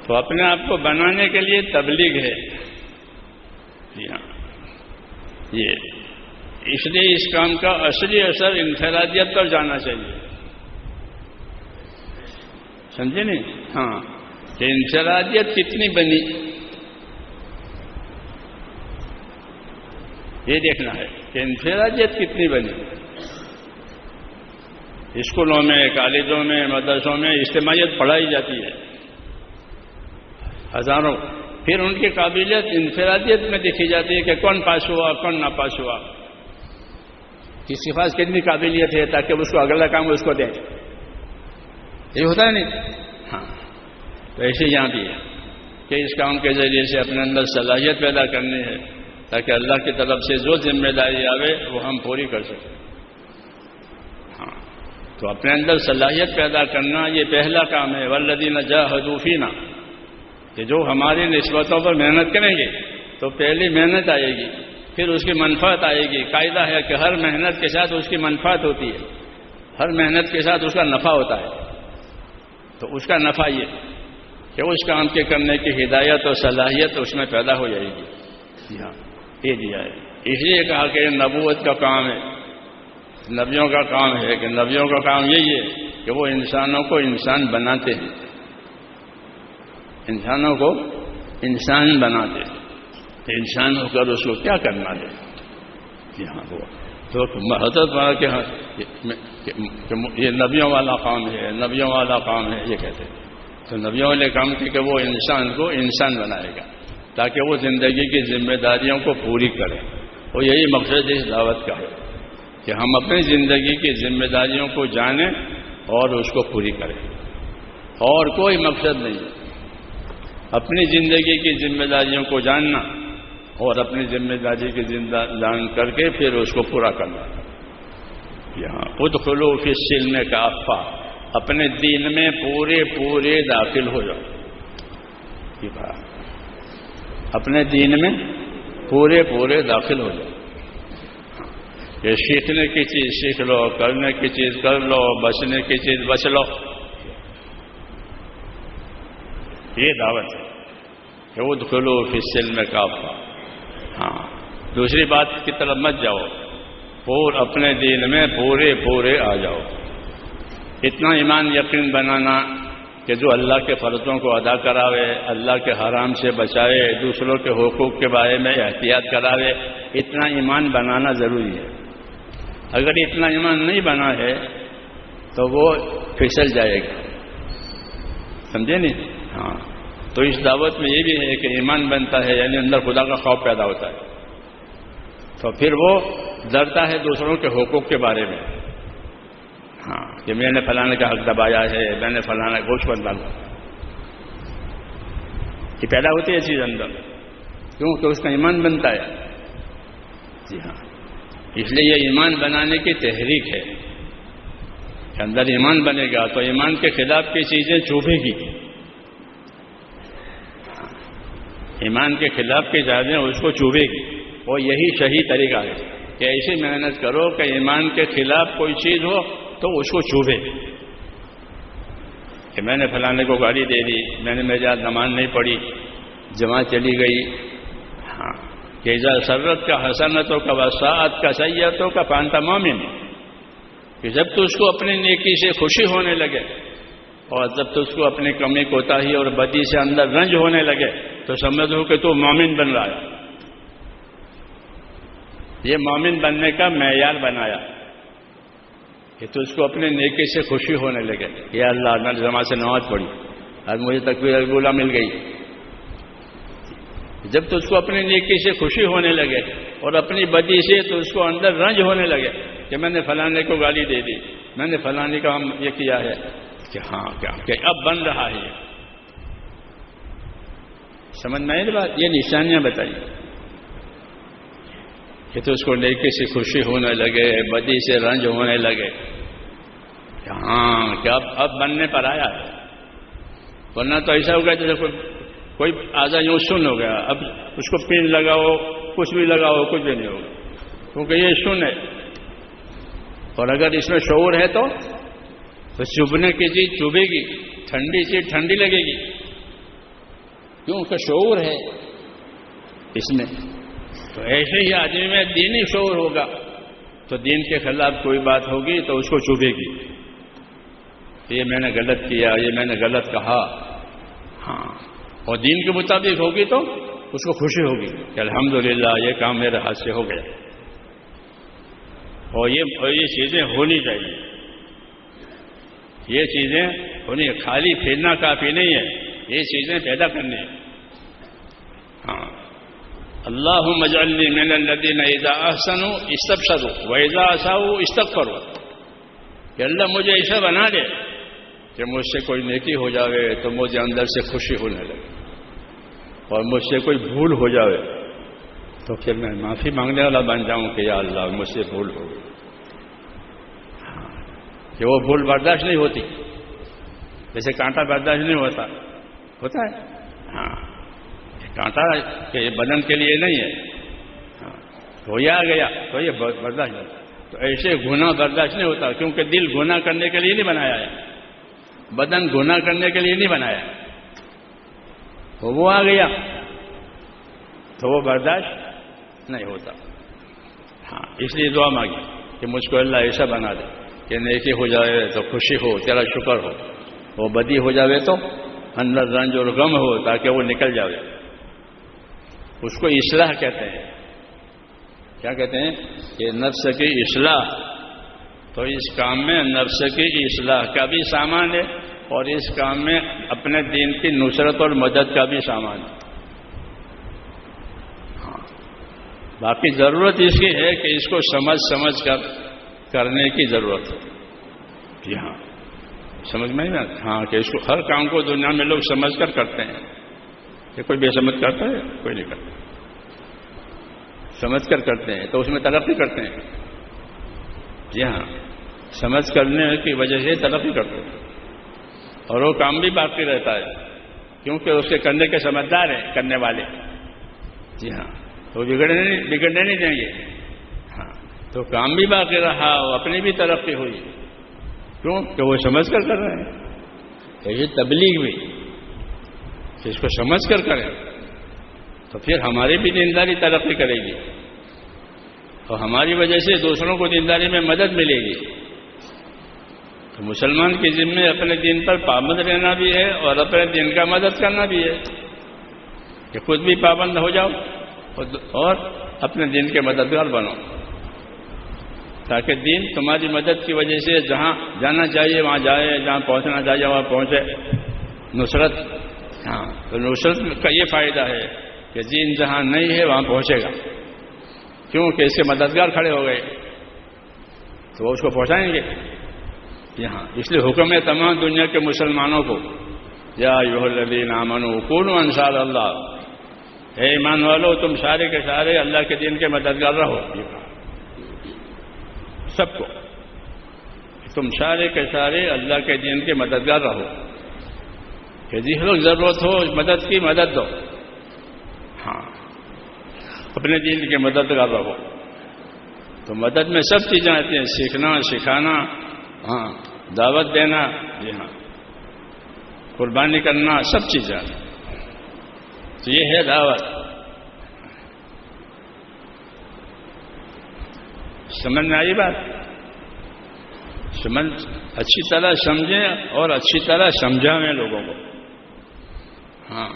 تو اپنے آپ کو بنانے کے لیے تبلیغ ہے. جی ہاں، یہ اس لیے اس کام کا اصلی اثر انفرادیت پر جانا چاہیے. سمجھے نہیں؟ ہاں، کہ انفرادیت کتنی بنی یہ دیکھنا ہے کہ انفرادیت کتنی بنی. اسکولوں میں، کالجوں میں، مدرسوں میں اجتماعیت پڑھائی جاتی ہے ہزاروں، پھر ان کی قابلیت انفرادیت میں دیکھی جاتی ہے کہ کون پاس ہوا کون نہ پاس ہوا، کسی کے پاس کتنی قابلیت ہے تاکہ اس کو اگلا کام اس کو دیں. یہ ہوتا ہے نہیں؟ ہاں. تو ایسے یہاں بھی ہے کہ اس کام کے ذریعے سے اپنے اندر صلاحیت پیدا کرنی ہے تاکہ اللہ کی طرف سے جو ذمہ داری آوے وہ ہم پوری کر سکیں. ہاں، تو اپنے اندر صلاحیت پیدا کرنا یہ پہلا کام ہے. والذین جاہدوا فینا، کہ جو ہماری نسبتوں پر محنت کریں گے تو پہلی محنت آئے گی، پھر اس کی منفعت آئے گی. قاعدہ ہے کہ ہر محنت کے ساتھ اس کی منفعت ہوتی ہے، ہر محنت کے ساتھ اس کا نفع ہوتا ہے. تو اس کا نفع یہ کہ اس کام کے کرنے کی ہدایت اور صلاحیت اس میں پیدا ہو جائے گی. جی ہاں، یہ دیا ہے. اس لیے کہا کہ نبوت کا کام ہے، نبیوں کا کام ہے کہ نبیوں کا کام یہی ہے کہ وہ انسانوں کو انسان بناتے ہیں، انسانوں کو انسان بناتے ہیں. انسان ہو کر اس کو کیا کرنا ہے؟ جی ہاں، وہ تو حضرت بڑا کہ یہ نبیوں والا کام ہے، نبیوں والا کام ہے یہ کہتے ہیں. تو نبیوں والے کام کی کہ وہ انسان کو انسان بنائے گا تاکہ وہ زندگی کی ذمہ داریوں کو پوری کرے. اور یہی مقصد اس دعوت کا ہے کہ ہم اپنی زندگی کی ذمہ داریوں کو جانیں اور اس کو پوری کریں. اور کوئی مقصد نہیں، اپنی زندگی کی ذمہ داریوں کو جاننا اور اپنی ذمہ داری کی جان کر کے پھر اس کو پورا کرنا. یہاں ادخلوا فی السلم کافہ، اپنے دین میں پورے داخل ہو جاؤ. اپنے دین میں پورے داخل ہو جاؤ. یہ سیکھنے کی چیز سیکھ لو، کرنے کی چیز کر لو، بچنے کی چیز بچ لو. یہ دعوت ہے کہ ادخلوا فی السلم کافہ. ہاں، دوسری بات کی طرف مت جاؤ، اپنے دین میں پورے آ جاؤ. اتنا ایمان یقین بنانا کہ جو اللہ کے فرضوں کو ادا کراوے، اللہ کے حرام سے بچائے، دوسروں کے حقوق کے بارے میں احتیاط کراوے، اتنا ایمان بنانا ضروری ہے. اگر اتنا ایمان نہیں بنا ہے تو وہ پھسل جائے گا. سمجھے نہیں؟ ہاں، تو اس دعوت میں یہ بھی ہے کہ ایمان بنتا ہے یعنی اندر خدا کا خوف پیدا ہوتا ہے، تو پھر وہ ڈرتا ہے دوسروں کے حقوق کے بارے میں. ہاں، کہ میں نے فلانے کا حق دبایا ہے، میں نے فلانا گوشت بن ڈالا، یہ پیدا ہوتی ہے چیز اندر، کیونکہ اس کا ایمان بنتا ہے. جی ہاں، اس لیے یہ ایمان بنانے کی تحریک ہے کہ اندر ایمان بنے گا تو ایمان کے خلاف کی چیزیں چوبھے گی. ایمان کے خلاف کی چیزیں اس کو چوبھے گی. اور یہی صحیح طریقہ ہے کہ ایسی محنت کرو کہ ایمان کے خلاف کوئی چیز ہو تو اس کو چوبھے. کہ میں نے فلانے کو گالی دے دی، میں نے میرے یاد نماز نہیں پڑھی، جماعت چلی گئی. ہاں، کہ اذا سرت کا حسنتوں کا وساعت کا سیئتوں کا فانت مومن، کہ جب تو اس کو اپنی نیکی سے خوشی ہونے لگے اور جب تو اس کو اپنی کمی کوتاہی اور بدی سے اندر رنج ہونے لگے تو سمجھو کہ تو مومن بن رہا ہے. یہ مومن بننے کا معیار بنایا کہ تو اس کو اپنے نیکی سے خوشی ہونے لگے. یا اللہ، میں نے جماعت سے نماز پڑھی، آج مجھے تکبیر الاولیٰ مل گئی. جب تو اس کو اپنی نیکی سے خوشی ہونے لگے اور اپنی بدی سے تو اس کو اندر رنج ہونے لگے کہ میں نے فلانے کو گالی دے دی، میں نے فلانے کا یہ کیا ہے، کہ ہاں کیا کہ اب بن رہا ہے. سمجھ میں آئی بات؟ یہ نشانیاں بتائی کہ تو اس کو نیکی سے خوشی ہونے لگے، بدی سے رنج ہونے لگے کہ ہاں کہ اب بننے پر آیا ہے. ورنہ تو ایسا ہوگا جیسے کوئی آدھا یوں سن ہو گیا، اب اس کو پین لگاؤ، کچھ بھی لگاؤ، کچھ بھی نہیں ہوگا کیونکہ یہ سن ہے. اور اگر اس میں شعور ہے تو چبھنے کی چیز چبھے گی، ٹھنڈی چیز ٹھنڈی لگے گی، کیونکہ شعور ہے اس میں. تو ایسے ہی آدمی میں دینی شعور ہوگا تو دین کے خلاف کوئی بات ہوگی تو اس کو چبھے گی. یہ میں نے غلط کیا، یہ میں نے غلط کہا، ہاں، اور دین کے مطابق ہوگی تو اس کو خوشی ہوگی کہ الحمدللہ یہ کام میرے ہاتھ سے ہو گیا. اور یہ چیزیں ہونی چاہیے. یہ چیزیں انہیں خالی پھرنا کافی نہیں ہے، یہ چیزیں پیدا کرنی ہے. ہاں، اللہم اجعلنی من الذین اذا احسنوا استبشروا واذا اساءوا استغفروا، کہ اللہ مجھے ایسا بنا دے کہ مجھ سے کوئی نیکی ہو جاوے تو مجھے اندر سے خوشی ہونے لگے، اور مجھ سے کوئی بھول ہو جاوے تو پھر میں معافی مانگنے والا بن جاؤں کہ یا اللہ مجھ سے بھول ہو گئی. کہ وہ بھول برداشت نہیں ہوتی، جیسے کانٹا برداشت نہیں ہوتا ہے. ہاں، کانٹا کہ یہ بدن کے لیے نہیں ہے، ہو یا گیا تو یہ برداشت نہیں ہوتا. تو ایسے گناہ برداشت نہیں ہوتا، کیونکہ دل گناہ کرنے کے لیے نہیں بنایا ہے، بدن گناہ کرنے کے لیے نہیں بنایا ہے. تو وہ آ گیا تو وہ برداشت نہیں ہوتا. ہاں، اس لیے دعا مانگی کہ مجھ کو اللہ ایسا بنا دے کہ نیکی ہو جائے تو خوشی ہو، تیرا شکر ہو، وہ بدی ہو جاوے تو اندر رنج اور غم ہو تاکہ وہ نکل جاوے. اس کو اصلاح کہتے ہیں. کیا کہتے ہیں؟ کہ نفس کی اصلاح. تو اس کام میں نفس کی اصلاح کا بھی سامان ہے اور اس کام میں اپنے دین کی نصرت اور مدد کا بھی سامان ہے. ہاں، باقی ضرورت اس کی ہے کہ اس کو سمجھ کر کرنے کی ضرورت ہے. جی ہاں، سمجھ میں نا. ہاں، کہ اس کو ہر کام کو دنیا میں لوگ سمجھ کر کرتے ہیں. کہ کوئی بے سمجھ کرتا ہے؟ کوئی نہیں کرتا. سمجھ کر کرتے ہیں تو اس میں ترقی کرتے ہیں. جی ہاں، سمجھ کرنے کی وجہ سے ترقی کرتے ہیں اور وہ کام بھی باقی رہتا ہے کیونکہ اس کے کرنے کے سمجھدار ہیں کرنے والے. جی ہاں، تو بگڑنے نہیں دیں گے. ہاں، تو کام بھی باقی رہا اور اپنی بھی ترقی ہوئی. کیوں کہ وہ سمجھ کر رہے ہیں. یہ تبلیغ بھی کہ اس کو سمجھ کر کریں تو پھر ہماری بھی دینداری ترقی کرے گی اور ہماری وجہ سے دوسروں کو دینداری میں مدد ملے گی. تو مسلمان کے ذمے اپنے دین پر پابند رہنا بھی ہے اور اپنے دین کا مدد کرنا بھی ہے کہ خود بھی پابند ہو جاؤ اور اپنے دین کے مددگار بنو تاکہ دین تمہاری مدد کی وجہ سے جہاں جانا چاہیے وہاں جائے، جہاں پہنچنا چاہیے وہاں پہنچے. نصرت. ہاں، تو نصرت کا یہ فائدہ ہے کہ دین جہاں نہیں ہے وہاں پہنچے گا. کیونکہ اس کے مددگار کھڑے ہو گئے تو وہ اس کو پہنچائیں گے. یہاں اس لیے حکم ہے تمام دنیا کے مسلمانوں کو، یا ایھا الذین آمنوا کونوا انصار اللہ، اے ایمان والو تم سارے کے سارے اللہ کے دین کے مددگار رہو. سب کو تم سارے کے سارے اللہ کے دین کے مددگار رہو کہ جس وقت ضرورت ہو مدد کی مدد دو. ہاں، اپنے دین کے مددگار رہو. تو مدد میں سب چیزیں آتی ہیں، سیکھنا، سکھانا، ہاں، دعوت دینا. جی ہاں، قربانی کرنا، سب چیزیں. تو یہ ہے دعوت. سمجھ میں آئی بات؟ اچھی طرح سمجھیں اور اچھی طرح سمجھائیں لوگوں کو. ہاں،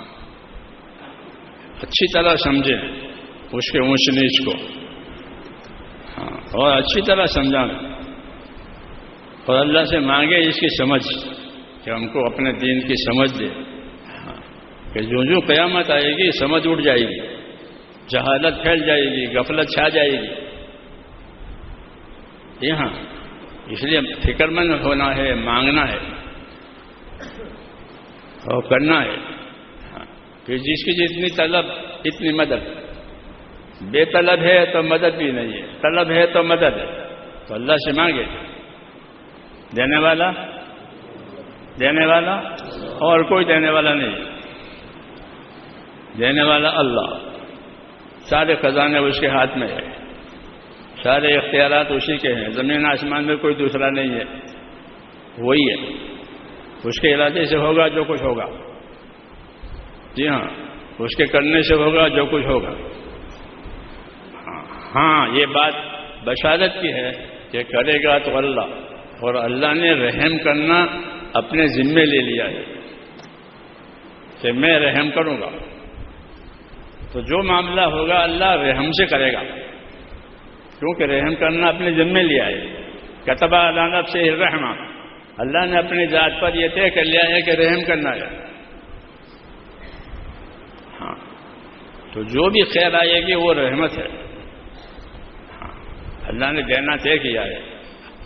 اچھی طرح سمجھیں اس کے اونچ نیچ کو. ہاں، اور اچھی طرح سمجھائیں اور اللہ سے مانگے اس کی سمجھ کہ ہم کو اپنے دین کی سمجھ دے. ہاں، کہ جو قیامت آئے گی سمجھ اٹھ جائے گی، جہالت پھیل جائے گی، غفلت چھا جائے گی. یہاں اس لیے فکر مند ہونا ہے، مانگنا ہے اور کرنا ہے. کہ جس کی جتنی طلب اتنی مدد. بے طلب ہے تو مدد بھی نہیں ہے، طلب ہے تو مدد ہے. تو اللہ سے مانگے، دینے والا اور کوئی دینے والا نہیں. دینے والا اللہ. سارے خزانے اس کے ہاتھ میں ہے، سارے اختیارات اسی کے ہیں. زمین آسمان میں کوئی دوسرا نہیں ہے، وہی ہے. اس کے ارادے سے ہوگا جو کچھ ہوگا. جی ہاں، اس کے کرنے سے ہوگا جو کچھ ہوگا. ہاں، یہ بات بشارت کی ہے کہ کرے گا تو اللہ، اور اللہ نے رحم کرنا اپنے ذمے لے لیا ہے کہ میں رحم کروں گا. تو جو معاملہ ہوگا اللہ رحم سے کرے گا کیونکہ رحم کرنا اپنے ذمے لیا ہے. کتب علی نفسہ الرحمہ، اللہ نے اپنی ذات پر یہ طے کر لیا ہے کہ رحم کرنا ہے. ہاں تو جو بھی خیر آئے گی وہ رحمت ہے. ہاں اللہ نے دینا طے کیا ہے.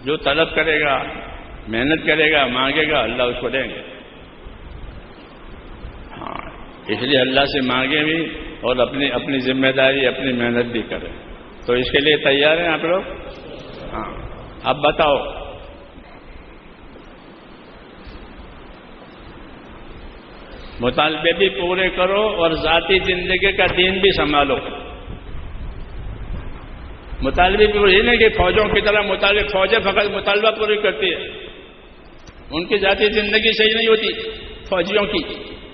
جو طلب کرے گا، محنت کرے گا، مانگے گا، اللہ اس کو دیں گے. ہاں اس لیے اللہ سے مانگیں بھی اور اپنی ذمہ داری، اپنی محنت بھی کریں. تو اس کے لیے تیار ہیں آپ لوگ؟ ہاں اب بتاؤ مطالبے بھی پورے کرو اور ذاتی زندگی کا دین بھی سنبھالو. مطالبے بھی یہ نہیں کہ فوجوں کی طرح فوجیں فقط مطالبہ پوری کرتی ہے. ان کی ذاتی زندگی صحیح نہیں ہوتی. فوجیوں کی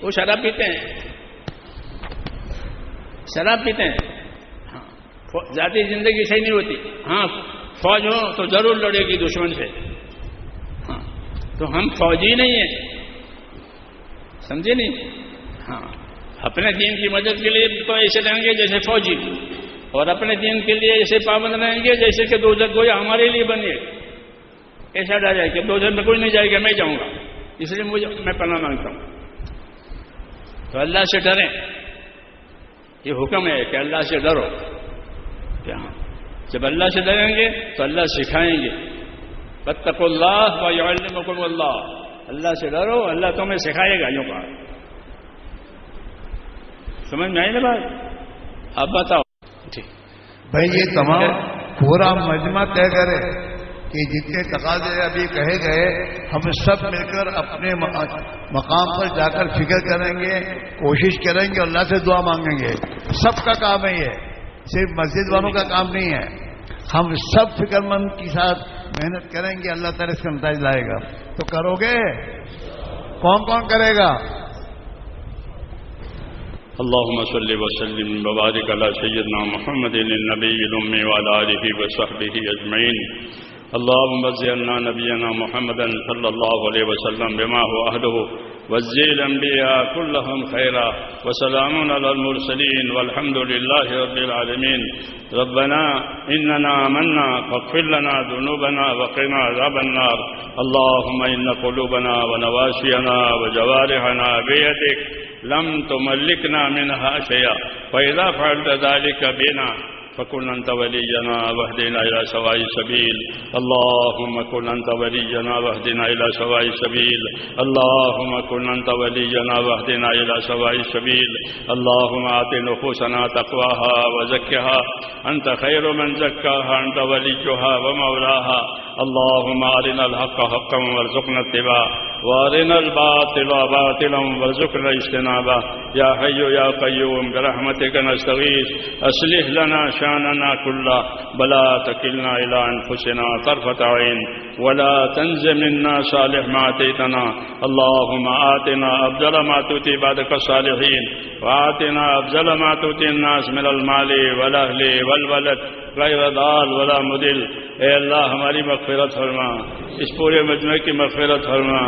وہ شراب پیتے ہیں، ہاں ذاتی زندگی صحیح نہیں ہوتی. ہاں فوج ہو تو ضرور لڑے گی دشمن سے. ہاں تو ہم فوجی نہیں ہیں، سمجھے نہیں؟ ہاں اپنے دین کی مدد کے لیے تو ایسے رہیں گے جیسے فوجی، اور اپنے دین کے لیے ایسے پابند رہیں گے جیسے کہ دوزخ گویا ہمارے لیے بنے. ایسا ڈر ہے کہ دوزخ میں کوئی نہیں جائے گا، میں جاؤں گا، اس لیے میں پناہ مانگتا ہوں. تو اللہ سے ڈریں، یہ حکم ہے کہ اللہ سے ڈرو. جب اللہ سے ڈریں گے تو اللہ سکھائیں گے. فاتقوا اللہ ویعلمکم اللہ. اللہ سے ڈرو، اللہ تمہیں سکھائے گا. یوں کہا. سمجھ میں آئی نا بات؟ اب بتاؤ. ٹھیک بھائی یہ تمام پورا مجمع طے کرے کہ جتنے تقاضے ابھی کہے گئے ہم سب مل کر اپنے مقام پر جا کر فکر کریں گے، کوشش کریں گے، اللہ سے دعا مانگیں گے. سب کا کام ہے یہ، صرف مسجد والوں کا کام نہیں ہے. ہم سب فکر مند کے ساتھ محنت کریں گے، اللہ تعالیٰ اس کا نتائج لائے گا. تو کرو گے؟ کون کون کرے گا؟ اللهم صل وسلم وبارك على سيدنا محمد النبي الأمي وعلى آله وصحبه أجمعين. اللهم زدنا نبينا محمدا صلى الله عليه وسلم بما هو أهله وزد الأنبياء كلهم خيرا وسلام على المرسلين والحمد لله رب العالمين. ربنا إننا آمنا فاغفر لنا ذنوبنا وقنا عذاب النار. اللهم إن قلوبنا ونواسينا وجوارحنا بيدك لم تملكنا منها شيئا، فإذا فعلت ذلك بنا فكن أنت ولينا واهدنا إلى سواء السبيل. اللهم كن أنت ولينا واهدنا إلى سواء السبيل. اللهم كن أنت ولينا واهدنا إلى سواء السبيل. اللهم آت نفوسنا تقواها وزكها أنت خير من زكاها، أنت وليها ومولاها. اللهم أرنا الحق حقا وارزقنا اتباعه وارنا الباطل باطلا وارزقنا اجتنابه. يا حي يا قيوم برحمتك نستغيث أصلح لنا شأننا كله ولا تكلنا إلى أنفسنا طرفة عين ولا تنز منا صالح ما آتيتنا. اللهم آتنا أفضل ما تؤتي عبادك الصالحين وآتنا أفضل ما تؤتي الناس من المال والأهل والولد غیر ضال ولا مضل. اے اللہ ہماری مغفرت فرما، اس پورے مجمع کی مغفرت فرما،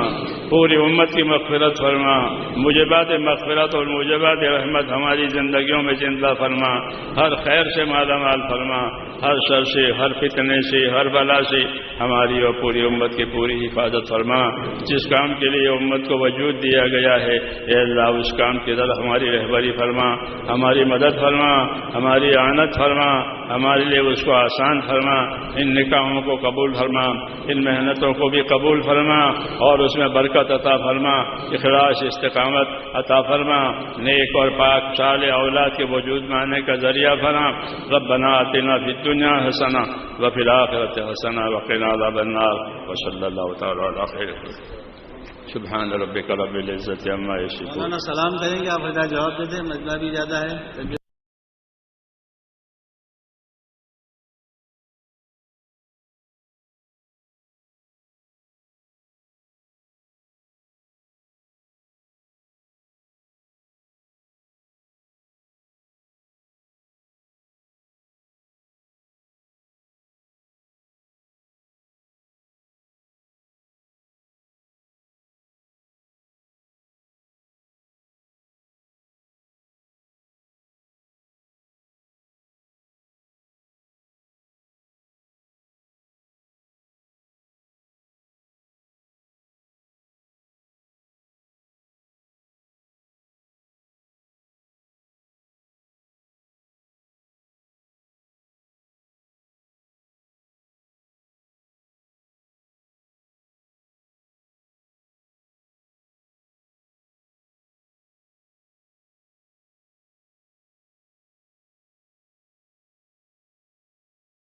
پوری امت کی مغفرت فرما. موجبات مغفرت اور موجبات رحمت ہماری زندگیوں میں زندہ فرما. ہر خیر سے مالا مال فرما، ہر شر سے، ہر فتنے سے، ہر بلا سے ہماری اور پوری امت کی پوری حفاظت فرما. جس کام کے لیے امت کو وجود دیا گیا ہے اے اللہ اس کام کی طرف ہماری رہبری فرما، ہماری مدد فرما، ہماری اعانت فرما، ہمارے لیے اس کو آسان فرما. ان نکاحوں کو قبول فرما، ان محنتوں کو بھی قبول فرما اور اس میں برکت عطا فرما، اخلاص استقامت عطا فرما، نیک اور پاک صالح اولاد کے وجود میں آنے کا ذریعہ فرما. ربنا آتنا فی الدنیا حسنہ وفی الآخرۃ حسنہ وقنا عذاب النار. وصلی اللہ تعالی علی خیر سبحان ربک رب العزۃ عما یصفون. سلام کریں گے، آپ جواب دے دیں، مسئلہ بھی زیادہ ہے.